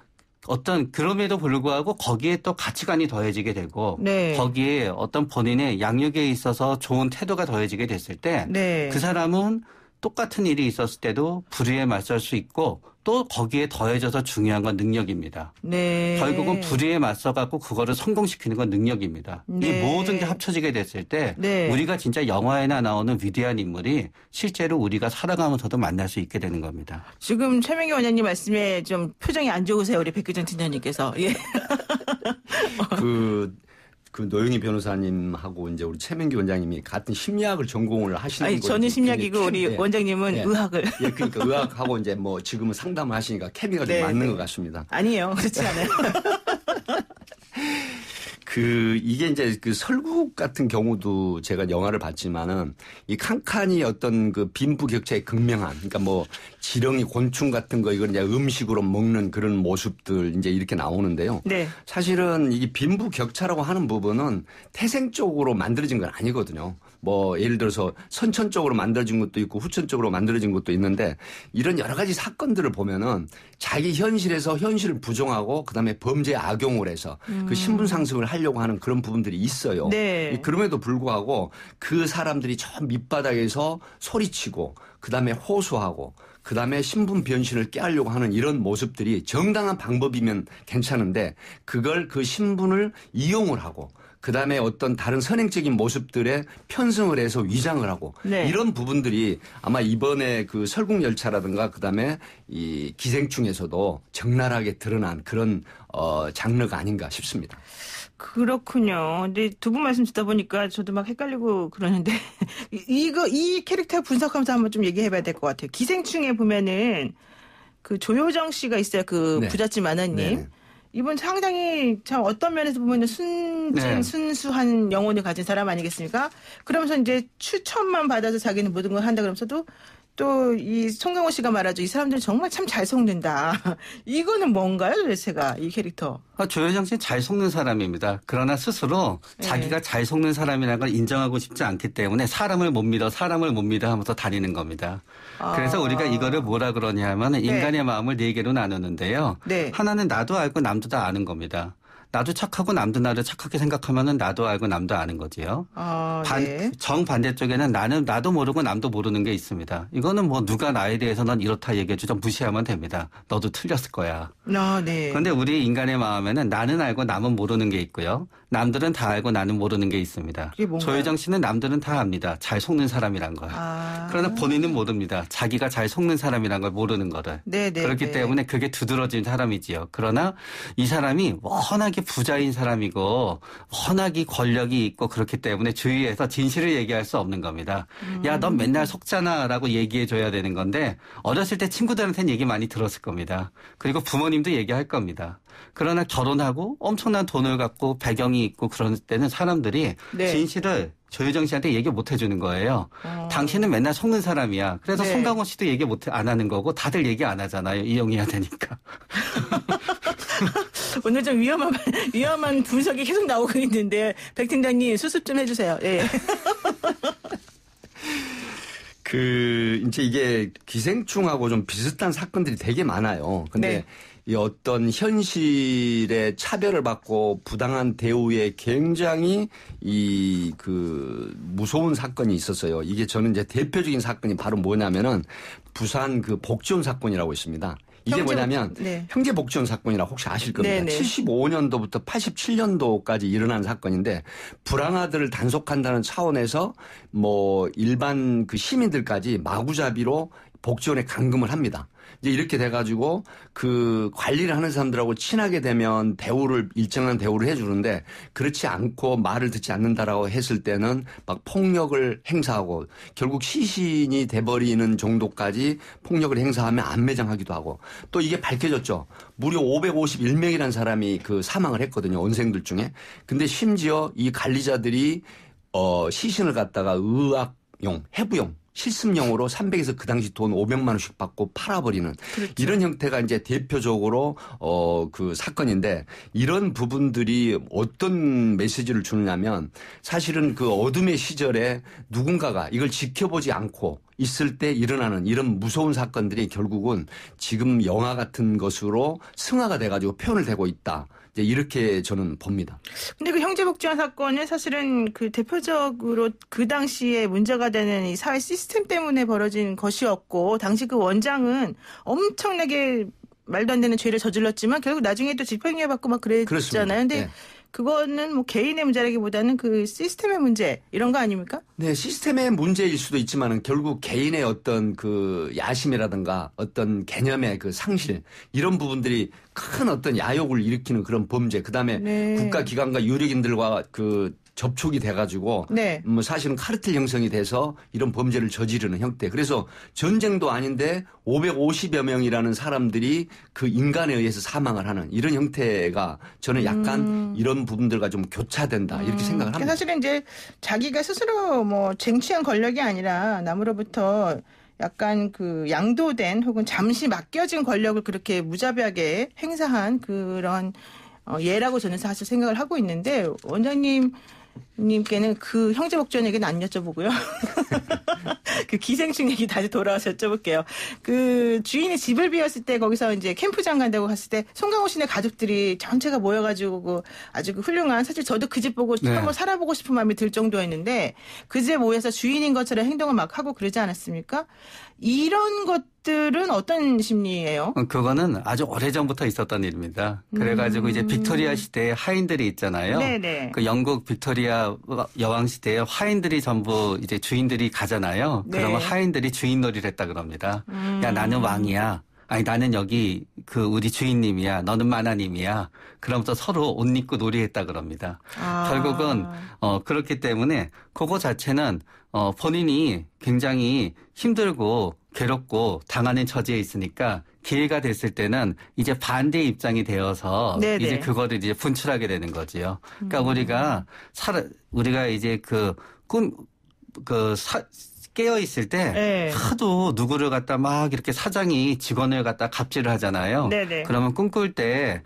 S4: 그럼에도 불구하고 거기에 또 가치관이 더해지게 되고
S2: 네.
S4: 거기에 어떤 본인의 양육에 있어서 좋은 태도가 더해지게 됐을 때
S2: 네.
S4: 그 사람은 똑같은 일이 있었을 때도 불의에 맞설 수 있고 또 거기에 더해져서 중요한 건 능력입니다.
S2: 네.
S4: 결국은 불의에 맞서갖고 그거를 성공시키는 건 능력입니다.
S2: 네.
S4: 이 모든 게 합쳐지게 됐을 때
S2: 네.
S4: 우리가 진짜 영화에나 나오는 위대한 인물이 실제로 우리가 살아가면서도 만날 수 있게 되는 겁니다.
S2: 지금 최명희 원장님 말씀에 좀 표정이 안 좋으세요. 우리 백규정 팀장님께서. 예.
S5: 그 노영희 변호사님하고 이제 우리 최명기 원장님이 같은 심리학을 전공을 하시는 거예요.
S2: 저는 심리학이고 우리 원장님은 의학을.
S5: 예, 그러니까 의학하고 이제 지금은 상담을 하시니까 케미가 좀 맞는 것 같습니다.
S2: 아니에요. 그렇지 않아요.
S5: 이게 이제 그 설국 같은 경우도 제가 영화를 봤지만은 이 칸칸이 어떤 그 빈부격차의 극명한, 그러니까 지렁이 곤충 같은 거 이걸 이제 음식으로 먹는 그런 모습들 이제 이렇게 나오는데요.
S2: 네.
S5: 사실은 이게 빈부격차라고 하는 부분은 태생적으로 만들어진 건 아니거든요. 예를 들어서 선천적으로 만들어진 것도 있고 후천적으로 만들어진 것도 있는데 이런 여러 가지 사건들을 보면은 자기 현실에서 현실을 부정하고 그다음에 범죄에 악용을 해서 그 신분 상승을 하려고 하는 그런 부분들이 있어요.
S2: 네.
S5: 그럼에도 불구하고 그 사람들이 저 밑바닥에서 소리치고 그다음에 호소하고 그다음에 신분 변신을 깨하려고 하는 이런 모습들이 정당한 방법이면 괜찮은데 그걸 그 신분을 이용을 하고 그다음에 어떤 다른 선행적인 모습들에 편승을 해서 위장을 하고
S2: 네.
S5: 이런 부분들이 아마 이번에 그 설국열차라든가 그다음에 이 기생충에서도 적나라하게 드러난 그런 장르가 아닌가 싶습니다.
S2: 그렇군요. 근데 두 분 말씀 듣다 보니까 저도 막 헷갈리고 그러는데 이 캐릭터 분석하면서 한번 좀 얘기해봐야 될 것 같아요. 기생충에 보면은 그 조효정 씨가 있어요. 그
S5: 네.
S2: 부잣집 아나님.
S5: 네.
S2: 이분 상당히 참 어떤 면에서 보면 순수한 영혼을 가진 사람 아니겠습니까? 그러면서 이제 추천만 받아서 자기는 모든 걸 한다 그러면서도 또 이 송강호 씨가 말하죠. 이 사람들은 정말 참 잘 속는다. 이거는 뭔가요 도대체가 이 캐릭터?
S4: 조효정 씨는 잘 속는 사람입니다. 그러나 스스로 자기가 잘 속는 사람이라는 걸 인정하고 싶지 않기 때문에 사람을 못 믿어 하면서 다니는 겁니다. 그래서 우리가 이거를 뭐라 그러냐 하면 인간의 마음을 네 개로 나누는데요.
S2: 네.
S4: 하나는 나도 알고 남도 다 아는 겁니다. 나도 착하고 남도 나를 착하게 생각하면은 나도 알고 남도 아는 거지요.
S2: 네.
S4: 정반대쪽에는 나도 모르고 남도 모르는 게 있습니다. 이거는 뭐 누가 나에 대해서 넌 이렇다 얘기해주자 무시하면 됩니다. 너도 틀렸을 거야.
S2: 네.
S4: 그런데 우리 인간의 마음에는 나는 알고 남은 모르는 게 있고요. 남들은 다 알고 나는 모르는 게 있습니다. 조혜정 씨는 남들은 다 압니다. 잘 속는 사람이란 걸. 그러나 본인은 모릅니다. 자기가 잘 속는 사람이란 걸 모르는 거를. 그렇기 때문에 그게 두드러진 사람이지요. 그러나 이 사람이 워낙에 부자인 사람이고 워낙에 권력이 있고 그렇기 때문에 주위에서 진실을 얘기할 수 없는 겁니다. 야, 넌 맨날 속잖아 라고 얘기해 줘야 되는 건데 어렸을 때 친구들한테는 얘기 많이 들었을 겁니다. 그리고 부모님도 얘기할 겁니다. 그러나 결혼하고 엄청난 돈을 갖고 배경이 있고 그런 때는 사람들이 진실을 조혜정 씨한테 얘기 못 해주는 거예요. 당신은 맨날 속는 사람이야. 그래서 송강호 씨도 얘기 안 하는 거고 다들 얘기 안 하잖아요. 이용해야 되니까.
S2: 오늘 좀 위험한 분석이 계속 나오고 있는데 백 팀장님 수습 좀 해주세요. 예.
S5: 이제 이게 기생충하고 좀 비슷한 사건들이 되게 많아요. 근데 이 어떤 현실의 차별을 받고 부당한 대우에 굉장히 무서운 사건이 있었어요. 이게 저는 이제 대표적인 사건이 바로 뭐냐면은 부산 복지원 사건이라고 있습니다. 이게 뭐냐면 형제복지원 사건이라 혹시 아실 겁니다. 75년도부터 87년도까지 일어난 사건인데 불황아들을 단속한다는 차원에서 뭐 일반 시민들까지 마구잡이로 복지원에 감금을 합니다. 이제 이렇게 돼가지고 관리를 하는 사람들하고 친하게 되면 일정한 대우를 해주는데 그렇지 않고 말을 듣지 않는다라고 했을 때는 막 폭력을 행사하고 결국 시신이 돼버리는 정도까지 폭력을 행사하며 안매장하기도 하고 또 이게 밝혀졌죠. 무려 551명이라는 사람이 사망을 했거든요. 원생들 중에. 근데 심지어 이 관리자들이 시신을 갖다가 의학용, 해부용 실습용으로 300에서 그 당시 돈 500만 원씩 받고 팔아버리는 이런 형태가 이제 대표적으로 사건인데 이런 부분들이 어떤 메시지를 주느냐면 사실은 어둠의 시절에 누군가가 이걸 지켜보지 않고 있을 때 일어나는 이런 무서운 사건들이 결국은 지금 영화 같은 것으로 승화가 돼가지고 표현을 되고 있다. 이제 이렇게 저는 봅니다.
S2: 근데 형제복지원 사건은 사실은 대표적으로 그 당시에 문제가 되는 이 사회 시스템 때문에 벌어진 것이었고 당시 원장은 엄청나게 말도 안 되는 죄를 저질렀지만 결국 나중에 또 집행유예 받고 막 그랬잖아요. 근데 그거는 개인의 문제라기보다는 시스템의 문제 이런 거 아닙니까?
S5: 네, 시스템의 문제일 수도 있지만은 결국 개인의 어떤 야심이라든가 어떤 개념의 상실 이런 부분들이 큰 어떤 야욕을 일으키는 그런 범죄. 그다음에 국가기관과 유력인들과 접촉이 돼가지고 뭐 사실은 카르텔 형성이 돼서 이런 범죄를 저지르는 형태. 그래서 전쟁도 아닌데 550여 명이라는 사람들이 인간에 의해서 사망을 하는 이런 형태가 저는 약간 이런 부분들과 좀 교차된다 이렇게 생각을 합니다.
S2: 사실은 이제 자기가 스스로 쟁취한 권력이 아니라 남으로부터 약간 양도된 혹은 잠시 맡겨진 권력을 그렇게 무자비하게 행사한 그런 예라고 저는 사실 생각을 하고 있는데 원장님께는 형제복지원 얘기는 안 여쭤보고요. 기생충 얘기 다시 돌아와서 여쭤볼게요. 주인이 집을 비웠을 때 거기서 이제 캠프장 간다고 갔을 때 송강호 씨네 가족들이 전체가 모여가지고 아주 훌륭한 사실 저도 그 집 보고 한번 살아보고 싶은 마음이 들 정도였는데 그 집에 모여서 주인인 것처럼 행동을 막 하고 그러지 않았습니까? 이런 것들은 어떤 심리예요?
S4: 그거는 아주 오래전부터 있었던 일입니다. 그래가지고 이제 빅토리아 시대에 하인들이 있잖아요.
S2: 네네.
S4: 영국 빅토리아 여왕 시대에 하인들이 전부 이제 주인들이 가잖아요. 그러면 하인들이 주인놀이를 했다 그럽니다. 야, 나는 왕이야. 아니, 나는 여기 우리 주인님이야. 너는 마나님이야. 그러면서 서로 옷 입고 놀이했다 그럽니다. 결국은 그렇기 때문에 그거 자체는 본인이 굉장히 힘들고 괴롭고 당하는 처지에 있으니까 기회가 됐을 때는 이제 반대 입장이 되어서 이제 그거를 이제 분출하게 되는 거지요. 그러니까 우리가 이제 깨어 있을 때 하도 누구를 갖다 막 이렇게 사장이 직원을 갖다 갑질을 하잖아요. 그러면 꿈꿀 때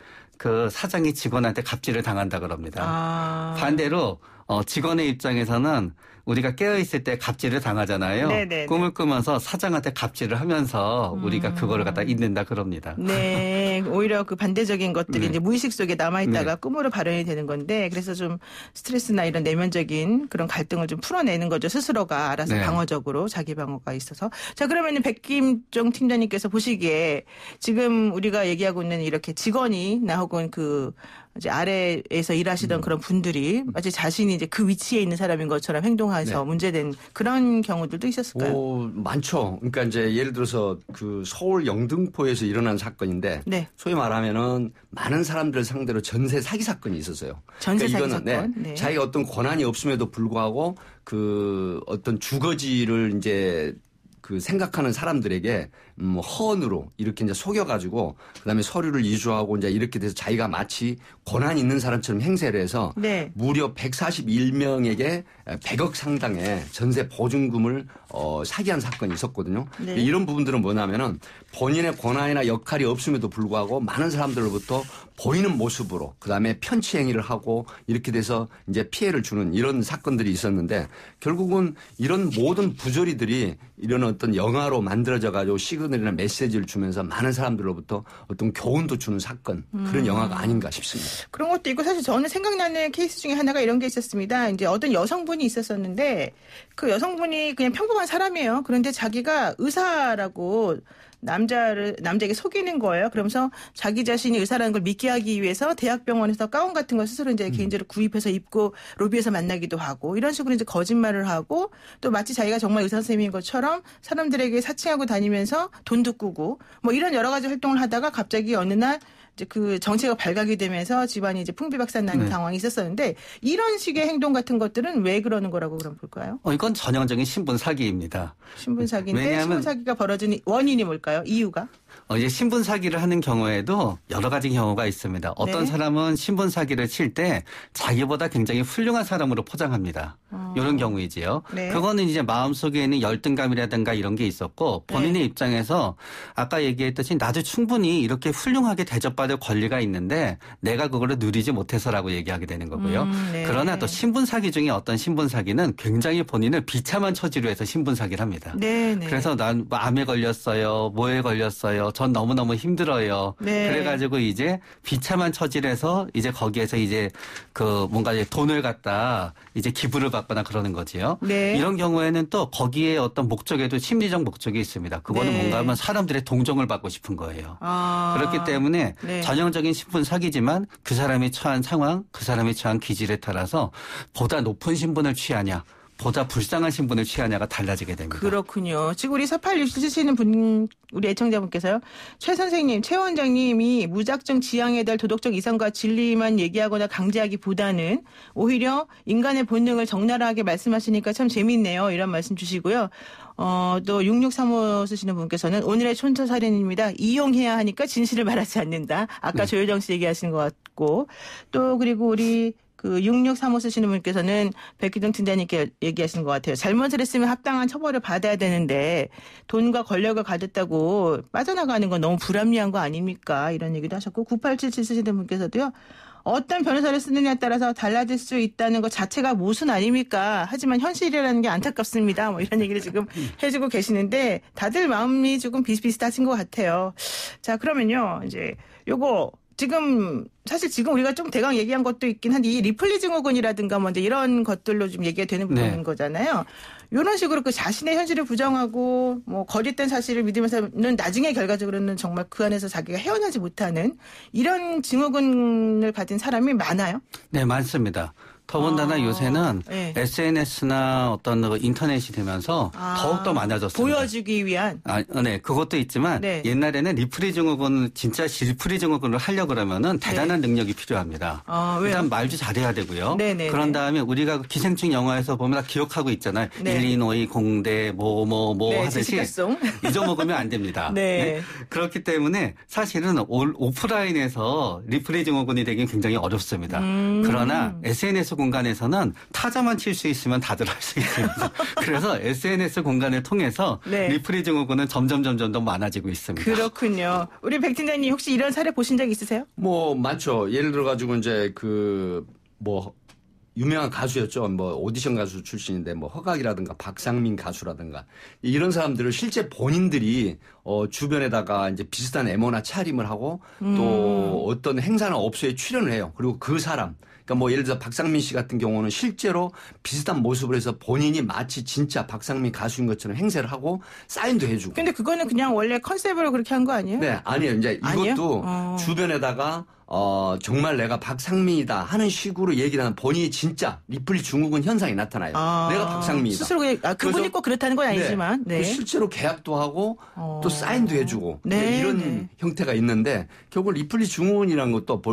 S4: 사장이 직원한테 갑질을 당한다 그럽니다. 반대로 직원의 입장에서는 우리가 깨어있을 때 갑질을 당하잖아요. 네네네. 꿈을 꾸면서 사장한테 갑질을 하면서 우리가 그거를 갖다 잊는다 그럽니다.
S2: 네. 오히려 그 반대적인 것들이 네. 이제 무의식 속에 남아있다가 네. 꿈으로 발현이 되는 건데 그래서 좀 스트레스나 이런 내면적인 그런 갈등을 좀 풀어내는 거죠. 스스로가 알아서 네. 방어적으로 자기 방어가 있어서. 자, 그러면은 백김종 팀장님께서 보시기에 지금 우리가 얘기하고 있는 이렇게 직원이나 혹은 그 이제 아래에서 일하시던 그런 분들이 마치 자신이 이제 그 위치에 있는 사람인 것처럼 행동해서 네. 문제된 그런 경우들도 있었을까요?
S5: 많죠. 그러니까 이제 예를 들어서 그 서울 영등포에서 일어난 사건인데 네. 소위 말하면은 많은 사람들을 상대로 전세 사기 사건이 있었어요.
S2: 전세 사기
S5: 그러니까 이거는
S2: 사건.
S5: 네. 자기가 어떤 권한이 없음에도 불구하고 그 어떤 주거지를 이제 그 생각하는 사람들에게 허언으로 이렇게 이제 속여가지고 그다음에 서류를 이주하고 이제 이렇게 돼서 자기가 마치 권한 있는 사람처럼 행세를 해서 네. 무려 141명에게 100억 상당의 전세 보증금을 사기한 사건이 있었거든요. 네. 이런 부분들은 뭐냐면은 본인의 권한이나 역할이 없음에도 불구하고 많은 사람들로부터 보이는 모습으로 그다음에 편취 행위를 하고 이렇게 돼서 이제 피해를 주는 이런 사건들이 있었는데 결국은 이런 모든 부조리들이 이런 어떤 영화로 만들어져 가지고 시그널이나 메시지를 주면서 많은 사람들로부터 어떤 교훈도 주는 사건 그런 영화가 아닌가 싶습니다.
S2: 그런 것도 있고 사실 저는 생각나는 케이스 중에 하나가 이런 게 있었습니다. 이제 어떤 여성분이 있었었는데 그 여성분이 그냥 평범한 사람이에요. 그런데 자기가 의사라고 남자에게 속이는 거예요. 그러면서 자기 자신이 의사라는 걸 믿게 하기 위해서 대학병원에서 가운 같은 걸 스스로 이제 개인적으로 구입해서 입고 로비에서 만나기도 하고 이런 식으로 이제 거짓말을 하고 또 마치 자기가 정말 의사 선생님인 것처럼 사람들에게 사칭하고 다니면서 돈도 꾸고 뭐 이런 여러 가지 활동을 하다가 갑자기 어느 날 이제 그 정체가 발각이 되면서 집안이 이제 풍비박산 나는 상황이 있었었는데 이런 식의 행동 같은 것들은 왜 그러는 거라고 그럼 볼까요?
S4: 이건 전형적인 신분 사기입니다.
S2: 신분 사기인데 신분 사기가 벌어진 원인이 뭘까요? 이유가?
S4: 이제 신분 사기를 하는 경우에도 여러 가지 경우가 있습니다. 어떤 네. 사람은 신분 사기를 칠 때 자기보다 굉장히 훌륭한 사람으로 포장합니다. 이런 경우이지요. 네. 그거는 이제 마음속에 있는 열등감이라든가 이런 게 있었고 본인의 네. 입장에서 아까 얘기했듯이 나도 충분히 이렇게 훌륭하게 대접받을 권리가 있는데 내가 그거를 누리지 못해서라고 얘기하게 되는 거고요.
S2: 네.
S4: 그러나 또 신분 사기 중에 어떤 신분 사기는 굉장히 본인을 비참한 처지로 해서 신분 사기를 합니다.
S2: 네.
S4: 그래서 난 암에 걸렸어요. 뭐에 걸렸어요. 전 너무너무 힘들어요.
S2: 네.
S4: 그래가지고 이제 비참한 처지를 해서 이제 거기에서 이제 그 뭔가 이제 돈을 갖다 이제 기부를 받거나 그러는 거지요.
S2: 네.
S4: 이런 경우에는 또 거기에 어떤 목적에도 심리적 목적이 있습니다. 그거는
S2: 네.
S4: 뭔가 하면 사람들의 동정을 받고 싶은 거예요. 그렇기 때문에
S2: 네.
S4: 전형적인 신분 사기지만 그 사람이 처한 상황, 그 사람이 처한 기질에 따라서 보다 높은 신분을 취하냐. 보다 불쌍한 신분을 취하냐가 달라지게 됩니다.
S2: 그렇군요. 지금 우리 4867 쓰시는 분, 우리 애청자분께서요. 최 선생님, 최 원장님이 무작정 지향에 대한 도덕적 이상과 진리만 얘기하거나 강제하기보다는 오히려 인간의 본능을 적나라하게 말씀하시니까 참 재밌네요. 이런 말씀 주시고요. 또 6635 쓰시는 분께서는 오늘의 촌철살인입니다. 이용해야 하니까 진실을 말하지 않는다. 아까 조효정 씨 얘기하시는 것 같고 또 그리고 우리 그 6635 쓰시는 분께서는 백기동 팀장님께 얘기하시는 것 같아요. 잘못을 했으면 합당한 처벌을 받아야 되는데 돈과 권력을 가졌다고 빠져나가는 건 너무 불합리한 거 아닙니까? 이런 얘기도 하셨고 9877 쓰시는 분께서도요. 어떤 변호사를 쓰느냐에 따라서 달라질 수 있다는 것 자체가 모순 아닙니까? 하지만 현실이라는 게 안타깝습니다. 뭐 이런 얘기를 지금 해주고 계시는데 다들 마음이 조금 비슷비슷하신 것 같아요. 자, 그러면요. 이제 요거 사실 지금 우리가 좀 대강 얘기한 것도 있긴 한데 이 리플리 증후군이라든가 뭐 이런 것들로 좀 얘기가 되는 부분인 거잖아요. 이런 식으로 그 자신의 현실을 부정하고 뭐 거짓된 사실을 믿으면서는 나중에 결과적으로는 정말 그 안에서 자기가 헤어나지 못하는 이런 증후군을 가진 사람이 많아요?
S4: 네, 많습니다. 더군다나 요새는 네. SNS나 어떤 인터넷이 되면서 더욱더 많아졌습니다.
S2: 보여주기 위한?
S4: 네, 그것도 있지만
S2: 네.
S4: 옛날에는 리플리 증후군, 진짜 리플리 증후군을 하려고 그러면은 대단한 능력이 필요합니다. 일단 말도 잘해야 되고요.
S2: 네네네.
S4: 그런 다음에 우리가 기생충 영화에서 보면 다 기억하고 있잖아요.
S2: 네.
S4: 일리노이 공대 네, 하듯이 잊어먹으면 안 됩니다.
S2: 네.
S4: 네. 그렇기 때문에 사실은 오프라인에서 리플리 증후군이 되긴 굉장히 어렵습니다. 그러나 SNS 공간에서는 타자만 칠 수 있으면 다들 할 수 있습니다. 그래서 SNS 공간을 통해서
S2: 네.
S4: 리플리 증후군은 점점 더 많아지고 있습니다.
S2: 그렇군요. 우리 백 팀장님 혹시 이런 사례 보신 적 있으세요?
S5: 뭐 많죠. 예를 들어 가지고 이제 유명한 가수였죠. 뭐 오디션 가수 출신인데 뭐 허각이라든가 박상민 가수라든가 이런 사람들을 실제 본인들이 주변에다가 이제 비슷한 에모나 차림을 하고 또 어떤 행사나 업소에 출연을 해요. 그리고 그 사람 그러니까 뭐 예를 들어서 박상민 씨 같은 경우는 실제로 비슷한 모습을 해서 본인이 마치 진짜 박상민 가수인 것처럼 행세를 하고 사인도 해주고.
S2: 근데 그거는 그냥 원래 컨셉으로 그렇게 한 거 아니에요?
S5: 네, 아니에요. 이제 이것도 주변에다가 정말 내가 박상민이다 하는 식으로 얘기를 하는 본인이 진짜 리플리 증후군 현상이 나타나요. 내가 박상민이다.
S2: 스스로 그분이 꼭 그렇다는 건 아니지만.
S5: 네. 실제로 계약도 하고 또 사인도 해주고 이런 형태가 있는데 결국 리플리 증후군이라는 것도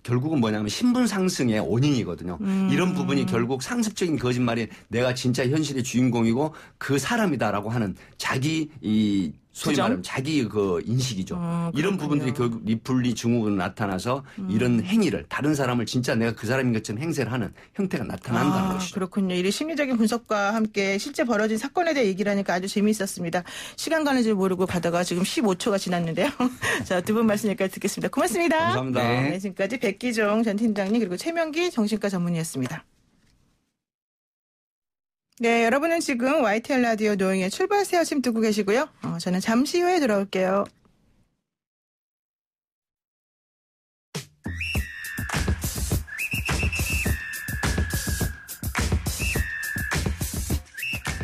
S5: 결국은 뭐냐면 신분 상승의 원인이거든요. 이런 부분이 결국 상습적인 거짓말이 내가 진짜 현실의 주인공이고 그 사람이다라고 하는 자기 소위 말하면 자기 그 인식이죠. 이런 부분들이 결국 리플리 증후군으로 나타나서 이런 행위를 다른 사람을 진짜 내가 그 사람인 것처럼 행세를 하는 형태가 나타난다는 것이죠.
S2: 그렇군요. 이 심리적인 분석과 함께 실제 벌어진 사건에 대해 얘기를 하니까 아주 재미있었습니다. 시간 가는 줄 모르고 가다가 지금 15초가 지났는데요. 자, 두 분 말씀 여기까지 듣겠습니다. 고맙습니다.
S5: 감사합니다.
S2: 네, 지금까지 백기종 전 팀장님 그리고 최명기 정신과 전문의였습니다. 네, 여러분은 지금 YTN 라디오 노영의 출발새 아침 듣고 계시고요. 저는 잠시 후에 돌아올게요.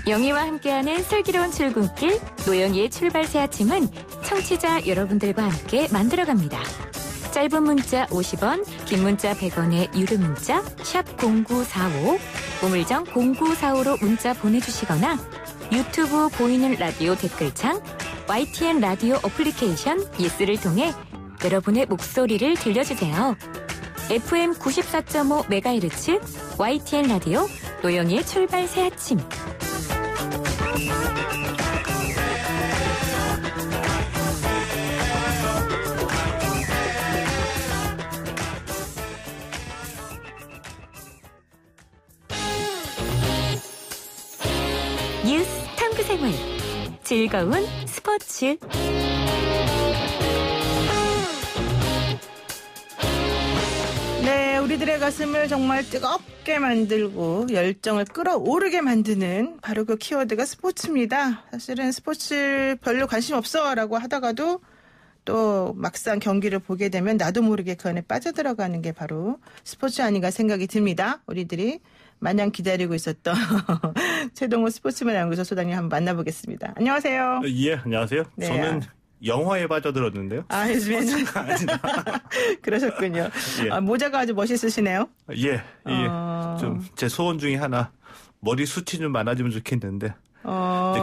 S6: 영희와 함께하는 슬기로운 출근길 노영희의 출발새 아침은 청취자 여러분들과 함께 만들어갑니다. 짧은 문자 50원, 긴 문자 100원의 유료 문자 샵 0945, 우물정 0945로 문자 보내주시거나 유튜브 보이는 라디오 댓글창, YTN 라디오 어플리케이션 예스를 통해 여러분의 목소리를 들려주세요. FM 94.5MHz YTN 라디오 노영희의 출발 새 아침. 뉴스 탐구생활 즐거운 스포츠.
S2: 네, 우리들의 가슴을 정말 뜨겁게 만들고 열정을 끌어오르게 만드는 바로 그 키워드가 스포츠입니다. 사실은 스포츠 별로 관심 없어라고 하다가도 또 막상 경기를 보게 되면 나도 모르게 그 안에 빠져들어가는 게 바로 스포츠 아닌가 생각이 듭니다. 우리들이 마냥 기다리고 있었던 최동호 스포츠맨 연구소 소장님 한번 만나보겠습니다. 안녕하세요.
S7: 예, 안녕하세요.
S2: 네.
S7: 저는 영화에 빠져들었는데요.
S2: 요즘에는. 그러셨군요.
S7: 예.
S2: 모자가 아주 멋있으시네요.
S7: 예. 좀 제 소원 중에 하나, 머리 숱이 좀 많아지면 좋겠는데.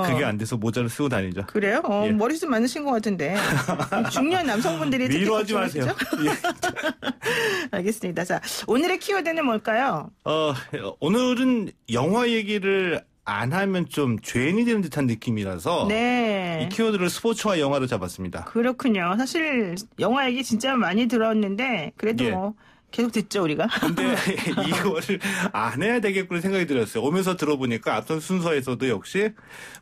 S7: 그게 안 돼서 모자를 쓰고 다니죠.
S2: 그래요?
S7: 예.
S2: 머리숱 많으신 것 같은데. 중년 남성분들이 특히
S7: 위로하지 마세요.
S2: 예. 알겠습니다. 자, 오늘의 키워드는 뭘까요?
S7: 오늘은 영화 얘기를 안 하면 좀 죄인이 되는 듯한 느낌이라서
S2: 네.
S7: 이 키워드를 스포츠와 영화로 잡았습니다.
S2: 그렇군요. 사실 영화 얘기 진짜 많이 들었는데 그래도
S7: 예.
S2: 뭐 계속 듣죠 우리가.
S7: 근데 이거를 안 해야 되겠구나 생각이 들었어요. 오면서 들어보니까 앞선 순서에서도 역시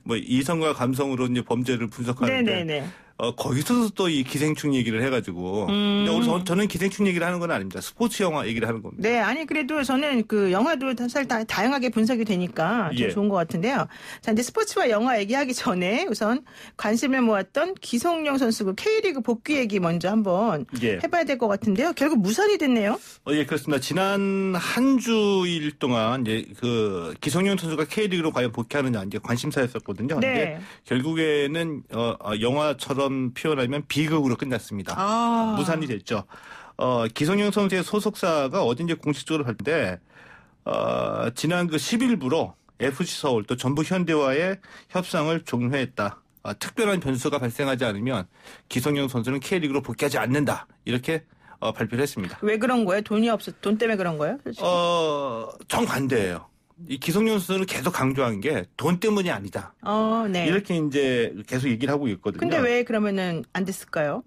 S7: 뭐 이성과 감성으로 이제 범죄를 분석하는데
S2: 네네네.
S7: 거기서도 또 이 기생충 얘기를 해가지고. 근데 오늘 저는 기생충 얘기를 하는 건 아닙니다. 스포츠 영화 얘기를 하는 겁니다.
S2: 네, 아니 그래도 저는 그 영화도 사실 다양하게 분석이 되니까 좀
S7: 예.
S2: 좋은 것 같은데요. 자, 이제 스포츠와 영화 얘기하기 전에 우선 관심을 모았던 기성용 선수 그 K리그 복귀 얘기 먼저 한번
S7: 예.
S2: 해봐야 될 것 같은데요. 결국 무산이 됐네요.
S7: 예, 그렇습니다. 지난 한 주일 동안 이제 그 기성용 선수가 K리그로 과연 복귀하느냐 이제 관심사였었거든요.
S2: 네.
S7: 근데 결국에는 영화처럼 표현하면 비극으로 끝났습니다. 무산이 됐죠. 기성용 선수의 소속사가 어딘지 공식적으로 할 때 지난 그 10일부로 FC 서울 또 전북 현대와의 협상을 종료했다. 특별한 변수가 발생하지 않으면 기성용 선수는 K리그로 복귀하지 않는다. 이렇게 발표를 했습니다.
S2: 왜 그런 거예요? 돈 때문에 그런 거예요? 솔직히?
S7: 정반대예요. 이 기성용 선수는 계속 강조한 게 돈 때문이 아니다.
S2: 네.
S7: 이렇게 이제 계속 얘기를 하고 있거든요.
S2: 근데 왜 그러면은 안 됐을까요?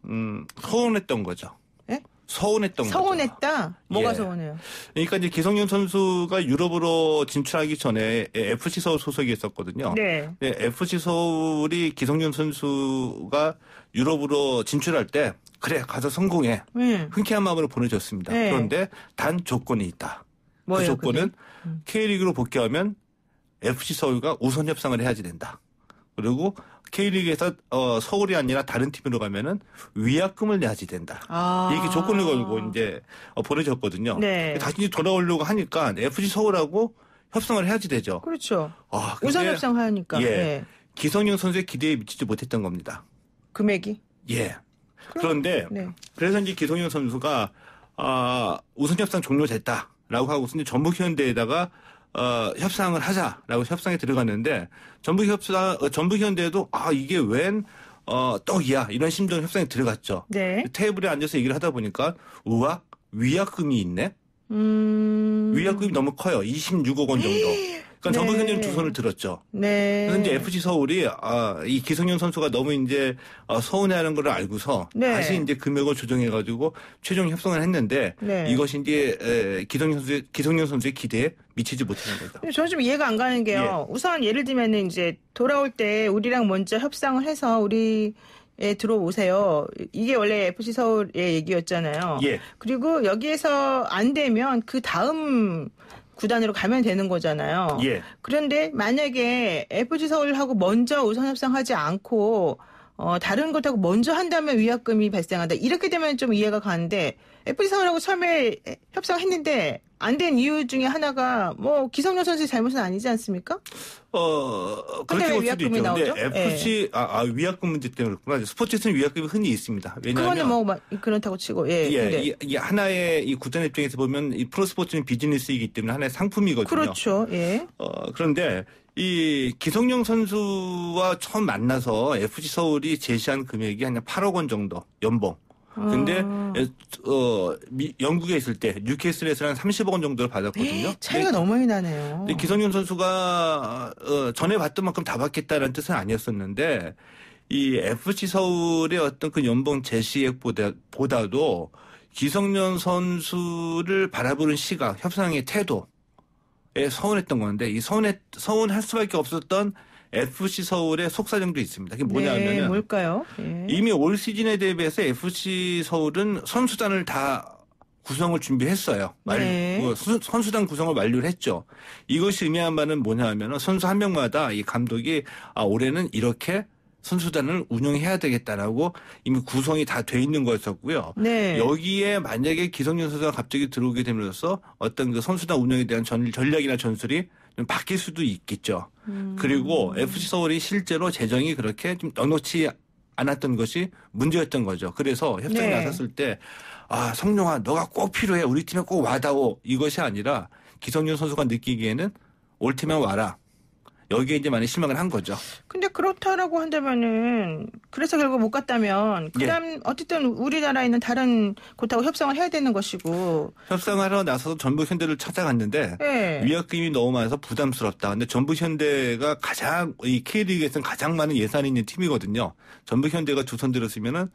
S7: 서운했던 거죠.
S2: 예?
S7: 서운했던 거죠.
S2: 서운했다? 뭐가
S7: 예.
S2: 서운해요?
S7: 그러니까 이제 기성용 선수가 유럽으로 진출하기 전에 FC 서울 소속이 있었거든요.
S2: 네.
S7: FC 서울이 기성용 선수가 유럽으로 진출할 때 그래 가서 성공해. 흔쾌한 마음으로 보내줬습니다.
S2: 네.
S7: 그런데 단 조건이 있다.
S2: 뭐예요,
S7: 그 조건은 K리그로 복귀하면 FC 서울과 우선 협상을 해야지 된다. 그리고 K리그에서 서울이 아니라 다른 팀으로 가면은 위약금을 내야지 된다. 이렇게 조건을 걸고 이제 보내졌거든요.
S2: 네.
S7: 다시 돌아오려고 하니까 FC 서울하고 협상을 해야지 되죠.
S2: 그렇죠. 우선 협상하니까.
S7: 예.
S2: 네.
S7: 기성용 선수의 기대에 미치지 못했던 겁니다.
S2: 금액이?
S7: 예. 그런데 그래서 이제 기성용 선수가 우선 협상 종료됐다라고 하고서 이제 전북현대에다가 협상을 하자라고 협상에 들어갔는데 전북현대도 이게 웬 떡이야 이런 심정 협상에 들어갔죠.
S2: 네.
S7: 테이블에 앉아서 얘기를 하다 보니까 위약금이 있네. 위약금이 너무 커요. 26억 원 정도. 그러니까 전북현대는 두 손을 들었죠.
S2: 네.
S7: 그래서 이제 FC 서울이 이 기성용 선수가 너무 이제 서운해하는 걸 알고서 다시 이제 금액을 조정해가지고 최종 협상을 했는데 이것이 이제 기성용 선수의 기대에 미치지 못하는 거죠.
S2: 저는 좀 이해가 안 가는 게요. 우선 예를 들면은 이제 돌아올 때 우리랑 먼저 협상을 해서 우리 들어오세요. 이게 원래 FC 서울의 얘기였잖아요.
S7: 예.
S2: 그리고 여기에서 안 되면 그 다음 구단으로 가면 되는 거잖아요.
S7: 예.
S2: 그런데 만약에 FC 서울하고 먼저 우선 협상하지 않고 다른 것하고 먼저 한다면 위약금이 발생한다. 이렇게 되면 좀 이해가 가는데 FC 서울하고 처음에 협상했는데 안 된 이유 중에 하나가 기성용 선수의 잘못은 아니지 않습니까?
S7: 그렇게 볼 수도 있죠.
S2: 나오죠?
S7: 근데 FC 위약금 문제 때문에 그렇구나. 스포츠에서는 위약금이 흔히 있습니다. 왜냐하면
S2: 그거는 그렇다고 치고
S7: 이 하나의 이 구단 입장에서 보면 이 프로스포츠는 비즈니스이기 때문에 하나의 상품이거든요.
S2: 그렇죠. 예.
S7: 그런데 이 기성용 선수와 처음 만나서 FC 서울이 제시한 금액이 한 8억 원 정도 연봉. 근데 영국에 있을 때 뉴캐슬에서 한 30억 원 정도를 받았거든요.
S2: 차이가 너무 많이 나네요.
S7: 근데 기성용 선수가 전에 받던 만큼 다 받겠다는 뜻은 아니었었는데 이 FC 서울의 어떤 그 연봉 제시액보다도 기성용 선수를 바라보는 시각, 협상의 태도에 서운했던 건데 이 서운할 수밖에 없었던 FC 서울의 속사정도 있습니다. 그게 뭐냐면은
S2: 뭘까요?
S7: 이미 올 시즌에 대비해서 FC 서울은 선수단을 다 구성을 준비했어요. 선수단 구성을 완료를 했죠. 이것이 의미한 바는 뭐냐 하면은 선수 한 명마다 이 감독이 올해는 이렇게 선수단을 운영해야 되겠다라고 이미 구성이 다 돼 있는 거였었고요. 여기에 만약에 기성용 선수가 갑자기 들어오게 됨으로써 어떤 그 선수단 운영에 대한 전략이나 전술이 좀 바뀔 수도 있겠죠. 그리고 FC 서울이 실제로 재정이 그렇게 좀 넉넉지 않았던 것이 문제였던 거죠. 그래서 협상에 나섰을 때 성룡아 너가 꼭 필요해. 우리 팀에 꼭 와다오. 이것이 아니라 기성용 선수가 느끼기에는 올 팀에 와라. 여기에 이제 많이 실망을 한 거죠.
S2: 근데 그렇다라고 한다면은 그래서 결국 못 갔다면 그다음 어쨌든 우리나라에 있는 다른 곳하고 협상을 해야 되는 것이고
S7: 협상하러 나서서 전북현대를 찾아갔는데 위약금이 너무 많아서 부담스럽다. 근데 전북현대가 가장 이 K리그에서는 가장 많은 예산이 있는 팀이거든요. 전북현대가 두 손 들었으면은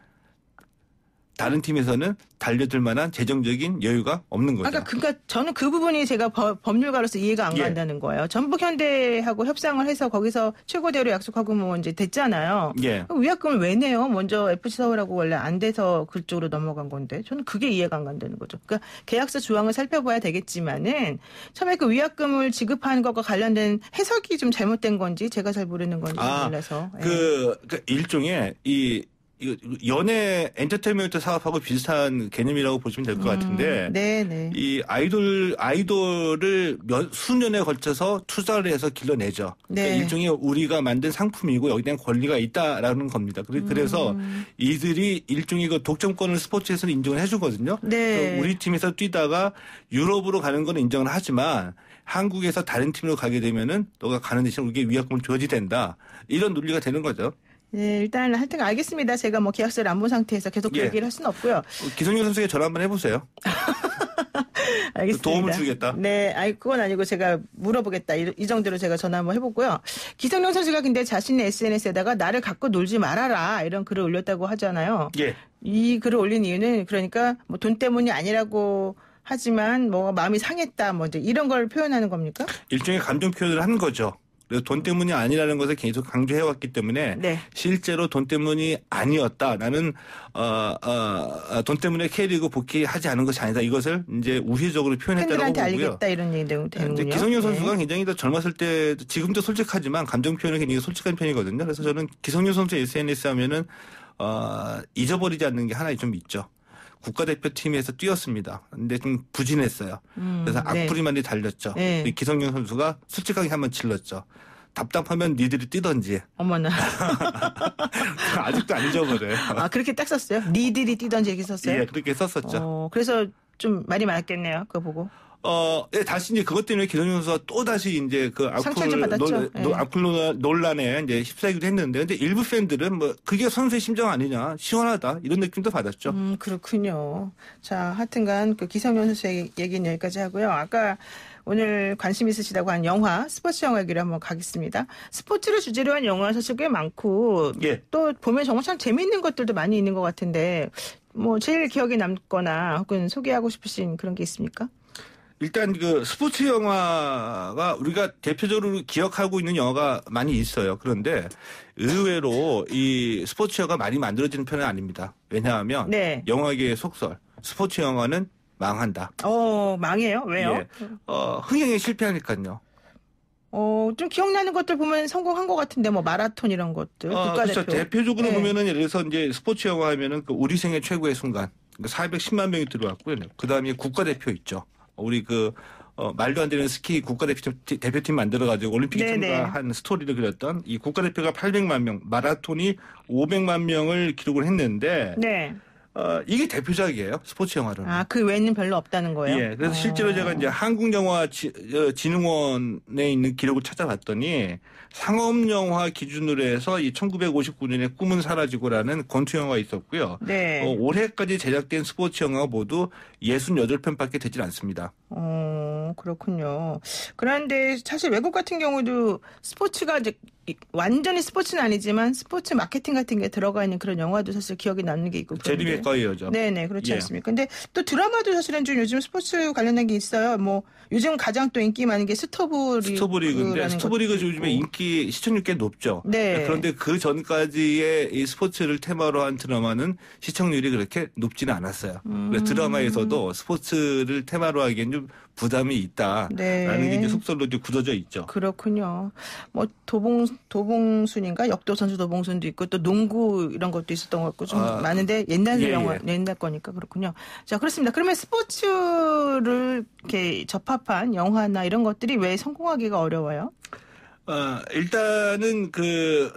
S7: 다른 팀에서는 달려들 만한 재정적인 여유가 없는 거죠.
S2: 그러니까 저는 그 부분이 제가 법률가로서 이해가 안 간다는 거예요. 전북현대하고 협상을 해서 거기서 최고대로 약속하고 이제 됐잖아요. 위약금을 왜 내요? 먼저 FC 서울하고 원래 안 돼서 그쪽으로 넘어간 건데 저는 그게 이해가 안 간다는 거죠. 그러니까 계약서 조항을 살펴봐야 되겠지만은 처음에 그 위약금을 지급하는 것과 관련된 해석이 좀 잘못된 건지 제가 잘 모르는 건지 몰라서.
S7: 그 일종의 연예 엔터테인먼트 사업하고 비슷한 개념이라고 보시면 될 것 같은데 이 아이돌을 수년에 걸쳐서 투자를 해서 길러내죠. 그러니까 일종의 우리가 만든 상품이고 여기에 대한 권리가 있다라는 겁니다. 그래서 이들이 일종의 그 독점권을 스포츠에서는 인정을 해주거든요. 우리 팀에서 뛰다가 유럽으로 가는 건 인정을 하지만 한국에서 다른 팀으로 가게 되면은 너가 가는 대신 우리에게 위약금을 줘야지 된다. 이런 논리가 되는 거죠.
S2: 일단 하여튼 알겠습니다. 제가 계약서를 안 본 상태에서 계속 그 얘기를 할 수는 없고요.
S7: 기성용 선수에게 전화 한번 해보세요.
S2: 알겠습니다.
S7: 도움을 주겠다.
S2: 그건 아니고 제가 물어보겠다. 이 정도로 제가 전화 한번 해보고요. 기성용 선수가 근데 자신의 SNS에다가 나를 갖고 놀지 말아라 이런 글을 올렸다고 하잖아요. 이 글을 올린 이유는 그러니까 돈 때문이 아니라고 하지만 마음이 상했다 이제 이런 걸 표현하는 겁니까?
S7: 일종의 감정 표현을 한 거죠. 그래서 돈 때문이 아니라는 것을 계속 강조해왔기 때문에 네. 실제로 돈 때문이 아니었다. 나는 돈 때문에 K리그 복귀하지 않은 것이 아니다. 이것을 이제 우회적으로 표현했다고 보고요.
S2: 팬들한테 알리겠다 이런 얘기 되는군요.
S7: 기성용 선수가 굉장히 더 젊었을 때 지금도 솔직하지만 감정 표현은 굉장히 솔직한 편이거든요. 그래서 저는 기성용 선수 SNS 하면은 잊어버리지 않는 게 하나 좀 있죠. 국가대표팀에서 뛰었습니다. 근데 좀 부진했어요. 그래서 악플이만이 달렸죠. 네. 기성용 선수가 솔직하게 한번 질렀죠. 답답하면 니들이 뛰던지.
S2: 어머나.
S7: 아직도 안 잊어버려요.
S2: 아, 그렇게 딱 썼어요? 니들이 뛰던지 이렇게 썼어요?
S7: 예, 그렇게 썼었죠.
S2: 그래서 좀 말이 많았겠네요. 그거 보고.
S7: 예, 다시 이제 그것 때문에 기성용 선수가 또 다시 이제 그 악플 논란에 이제 휩싸이기도 했는데, 근데 일부 팬들은 뭐 그게 선수의 심정 아니냐, 시원하다 이런 느낌도 받았죠.
S2: 그렇군요. 자, 하여튼간 그 기성용 선수의 얘기는 여기까지 하고요. 아까 오늘 관심 있으시다고 한 영화, 스포츠 영화 얘기를 한번 가겠습니다. 스포츠를 주제로 한 영화 사실 꽤 많고, 예. 또 보면 정말 참 재미있는 것들도 많이 있는 것 같은데, 뭐 제일 기억에 남거나 혹은 소개하고 싶으신 그런 게 있습니까?
S7: 일단 그 스포츠 영화가 우리가 대표적으로 기억하고 있는 영화가 많이 있어요. 그런데 의외로 이 스포츠 영화가 많이 만들어지는 편은 아닙니다. 왜냐하면 네. 영화계의 속설, 스포츠 영화는 망한다.
S2: 망해요? 왜요?
S7: 예. 흥행에 실패하니까요.
S2: 좀 기억나는 것들 보면 성공한 것 같은데, 뭐, 마라톤 이런 것들. 국가대표.
S7: 그렇죠. 대표적으로 네. 보면은 예를 들어서 이제 스포츠 영화 하면은 그 우리 생애 최고의 순간. 410만 명이 들어왔고요. 그 다음에 국가대표 있죠. 우리 말도 안 되는 스키 대표팀 만들어가지고 올림픽에 참가한 스토리를 그렸던 이 국가대표가 800만 명, 마라톤이 500만 명을 기록을 했는데. 네. 이게 대표작이에요. 스포츠 영화로는.
S2: 아, 그 외에는 별로 없다는 거예요?
S7: 예. 그래서 실제로 제가 이제 한국영화진흥원에 있는 기록을 찾아봤더니 상업영화 기준으로 해서 이 1959년에 꿈은 사라지고라는 권투영화가 있었고요. 네. 올해까지 제작된 스포츠 영화가 모두 68편밖에 되질 않습니다.
S2: 그렇군요. 그런데 사실 외국 같은 경우도 스포츠가 이제 완전히 스포츠는 아니지만 스포츠 마케팅 같은 게 들어가 있는 그런 영화도 사실 기억에 남는 게 있고.
S7: 제리 맥과이어죠.
S2: 네네, 그렇지 않습니까? 근데 또 드라마도 사실은 좀 요즘 스포츠 관련된 게 있어요. 뭐 요즘 가장 또 인기 많은 게
S7: 스토브리그인데 스토브리그 요즘에 인기 시청률 꽤 높죠. 네. 그런데 그 전까지의 이 스포츠를 테마로 한 드라마는 시청률이 그렇게 높지는 않았어요. 그래서 드라마에서도 스포츠를 테마로 하기엔 좀 부담이 있다라는 네. 게 이제 속설로 굳어져 있죠.
S2: 그렇군요. 뭐 도봉순인가 역도 선수 도봉순도 있고 또 농구 이런 것도 있었던 것 같고 좀 많은데 옛날 영화 옛날 거니까 그렇군요. 자, 그렇습니다. 그러면 스포츠를 이렇게 접합한 영화나 이런 것들이 왜 성공하기가 어려워요?
S7: 일단은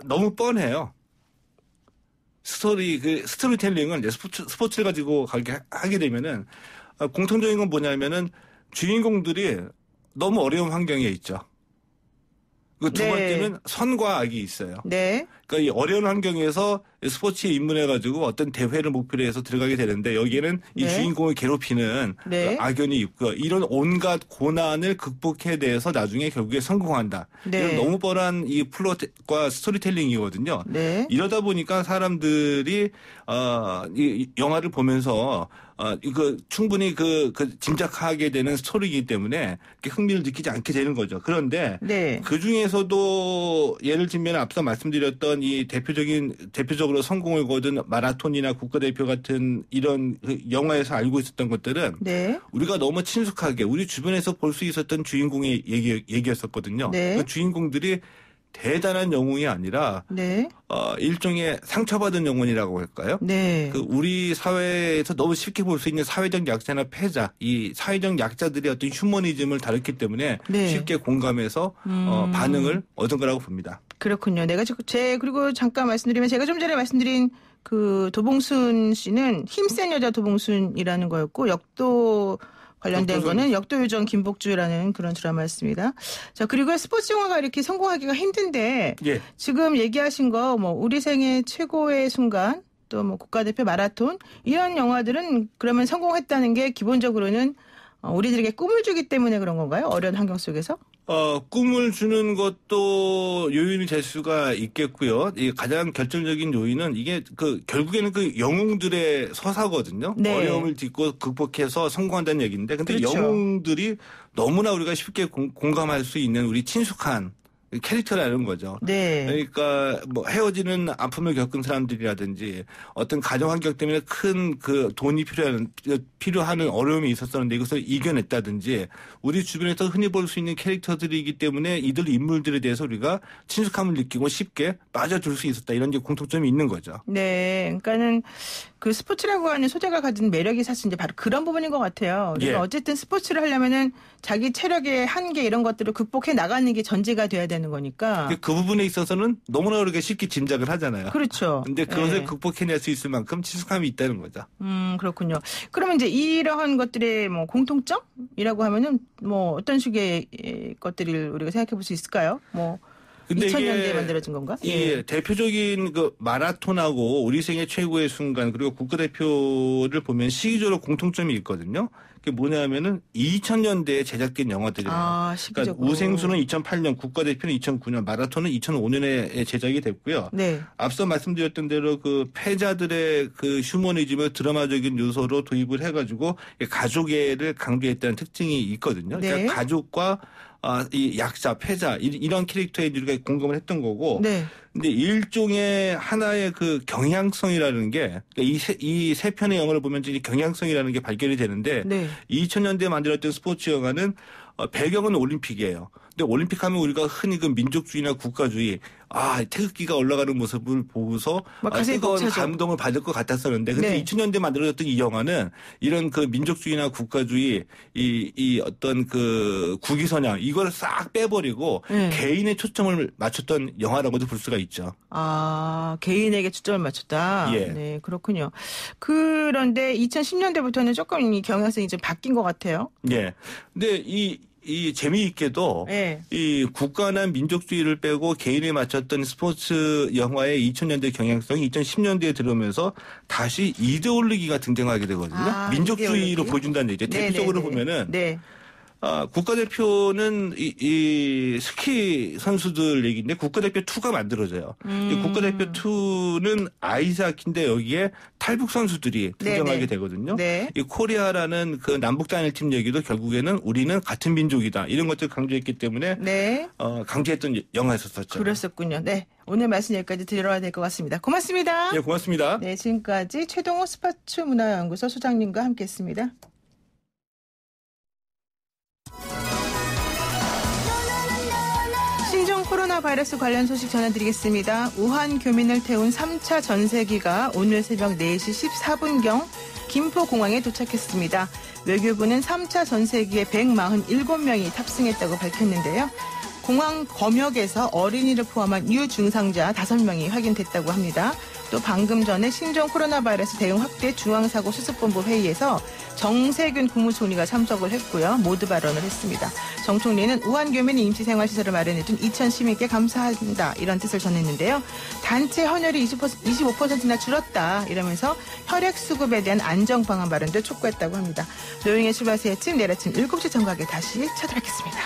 S7: 너무 뻔해요. 스토리텔링은 이제 스포츠를 가지고 하게 되면은 공통적인 건 뭐냐면은 주인공들이 너무 어려운 환경에 있죠. 두 번째는 선과 악이 있어요. 네. 그러니까 이 어려운 환경에서 스포츠에 입문해가지고 어떤 대회를 목표로 해서 들어가게 되는데 여기에는 이 주인공을 괴롭히는 악연이 있고요. 이런 온갖 고난을 극복해내서 나중에 결국에 성공한다. 이런 너무 뻔한 이 플롯과 스토리텔링이거든요. 네. 이러다 보니까 사람들이 이 영화를 보면서 이거 충분히 짐작하게 되는 스토리이기 때문에 흥미를 느끼지 않게 되는 거죠. 그런데 그 중에서도 예를 들면 앞서 말씀드렸던 이 대표적으로 성공을 거둔 마라톤이나 국가대표 같은 이런 영화에서 알고 있었던 것들은 우리가 너무 친숙하게 우리 주변에서 볼 수 있었던 주인공의 얘기였었거든요. 그 주인공들이 대단한 영웅이 아니라 일종의 상처받은 영혼이라고 할까요? 우리 사회에서 너무 쉽게 볼 수 있는 사회적 약자나 패자, 이 사회적 약자들의 어떤 휴머니즘을 다뤘기 때문에 쉽게 공감해서 반응을 얻은 거라고 봅니다.
S2: 그렇군요. 그리고 잠깐 말씀드리면 제가 좀 전에 말씀드린 그 도봉순 씨는 힘센 여자 도봉순이라는 거였고 역도 관련된 거는 역도요정 김복주라는 그런 드라마였습니다. 자, 그리고 스포츠 영화가 이렇게 성공하기가 힘든데 지금 얘기하신 거 뭐 우리 생애 최고의 순간 또 뭐 국가대표 마라톤 이런 영화들은 그러면 성공했다는 게 기본적으로는 우리들에게 꿈을 주기 때문에 그런 건가요? 어려운 환경 속에서?
S7: 꿈을 주는 것도 요인이 될 수가 있겠고요. 이 가장 결정적인 요인은 이게 결국에는 영웅들의 서사거든요. 어려움을 딛고 극복해서 성공한다는 얘기인데, 근데 영웅들이 너무나 우리가 쉽게 공감할 수 있는 우리 친숙한 캐릭터라는 거죠.
S2: 네.
S7: 그러니까 뭐 헤어지는 아픔을 겪은 사람들이라든지 어떤 가정 환경 때문에 큰 그 돈이 필요하는 어려움이 있었었는데 이것을 이겨냈다든지 우리 주변에서 흔히 볼 수 있는 캐릭터들이기 때문에 이들 인물들에 대해서 우리가 친숙함을 느끼고 쉽게 빠져들 수 있었다. 이런 게 공통점이 있는 거죠.
S2: 네. 그러니까는 그 스포츠라고 하는 소재가 가진 매력이 사실 이제 바로 그런 부분인 것 같아요. 그러니까 어쨌든 스포츠를 하려면은 자기 체력의 한계 이런 것들을 극복해 나가는 게 전제가 돼야 되는 거니까.
S7: 그 부분에 있어서는 너무나 그렇게 쉽게 짐작을 하잖아요.
S2: 그렇죠.
S7: 근데 그것을 극복해낼 수 있을 만큼 친숙함이 있다는 거죠.
S2: 그렇군요. 그러면 이제 이러한 것들의 뭐 공통점이라고 하면은 뭐 어떤 식의 것들을 우리가 생각해 볼 수 있을까요? 뭐. 근데 2000년대에 만들어진 건가?
S7: 예, 대표적인 그 마라톤하고 우리 생애 최고의 순간 그리고 국가대표를 보면 시기적으로 공통점이 있거든요. 그게 뭐냐면은 2000년대에 제작된 영화들이에요. 그러니까 우생수는 2008년, 국가대표는 2009년, 마라톤은 2005년에 제작이 됐고요.
S2: 네.
S7: 앞서 말씀드렸던 대로 그 패자들의 그 휴머니즘을 드라마적인 요소로 도입을 해가지고 가족애를 강조했다는 특징이 있거든요.
S2: 네.
S7: 그러니까 가족과 이 약자, 패자 이런 캐릭터에 우리가 공감을 했던 거고,
S2: 네.
S7: 근데 일종의 하나의 그 경향성이라는 게 이 세 편의 영화를 보면 이제 경향성이라는 게 발견이 되는데, 네. 2000년대에 만들었던 스포츠 영화는 배경은 올림픽이에요. 근데 올림픽 하면 우리가 흔히 그 민족주의나 국가주의, 태극기가 올라가는 모습을 보고서 뜨거운 감동을 받을 것 같았었는데, 근데
S2: 네.
S7: 2000년대에 만들어졌던 이 영화는 이런 그 민족주의나 국가주의, 이 어떤 그 국위선양, 이걸 싹 빼버리고 개인의 초점을 맞췄던 영화라고도 볼 수가 있죠.
S2: 개인에게 초점을 맞췄다?
S7: 예.
S2: 네, 그렇군요. 그런데 2010년대부터는 조금 이 경향성이 좀 바뀐 것 같아요.
S7: 예. 근데 이 재미있게도 이 국가나 민족주의를 빼고 개인에 맞췄던 스포츠 영화의 2000년대 경향성이 2010년대에 들어오면서 다시 이데올로기가 등장하게 되거든요. 민족주의로 보여준다는 얘기죠. 대표적으로 보면은 국가대표는 이 스키 선수들 얘기인데 국가대표 2가 만들어져요. 국가대표 2는 아이스하키인데 여기에 탈북 선수들이 등장하게 되거든요.
S2: 네.
S7: 이 코리아라는 그 남북 단일팀 얘기도 결국에는 우리는 같은 민족이다. 이런 것들을 강조했기 때문에 강조했던 영화였었죠.
S2: 그랬었군요. 네. 오늘 말씀 여기까지 들어야 될 것 같습니다. 고맙습니다.
S7: 네, 고맙습니다.
S2: 네, 지금까지 최동호 스포츠 문화연구소 소장님과 함께했습니다. 신종 코로나 바이러스 관련 소식 전해드리겠습니다. 우한 교민을 태운 3차 전세기가 오늘 새벽 4시 14분경 김포공항에 도착했습니다. 외교부는 3차 전세기에 147명이 탑승했다고 밝혔는데요. 공항 검역에서 어린이를 포함한 유증상자 5명이 확인됐다고 합니다. 또 방금 전에 신종 코로나 바이러스 대응 확대 중앙사고 수습본부 회의에서 정세균 국무총리가 참석을 했고요. 모두 발언을 했습니다. 정 총리는 우한 교민이 임시생활시설을 마련해준 2천 시민께 감사한다 이런 뜻을 전했는데요. 단체 헌혈이 25%나 줄었다 이러면서 혈액수급에 대한 안정방안 마련도 촉구했다고 합니다. 노영의 출발새 아침 내일 아침 7시 정각에 다시 찾아뵙겠습니다.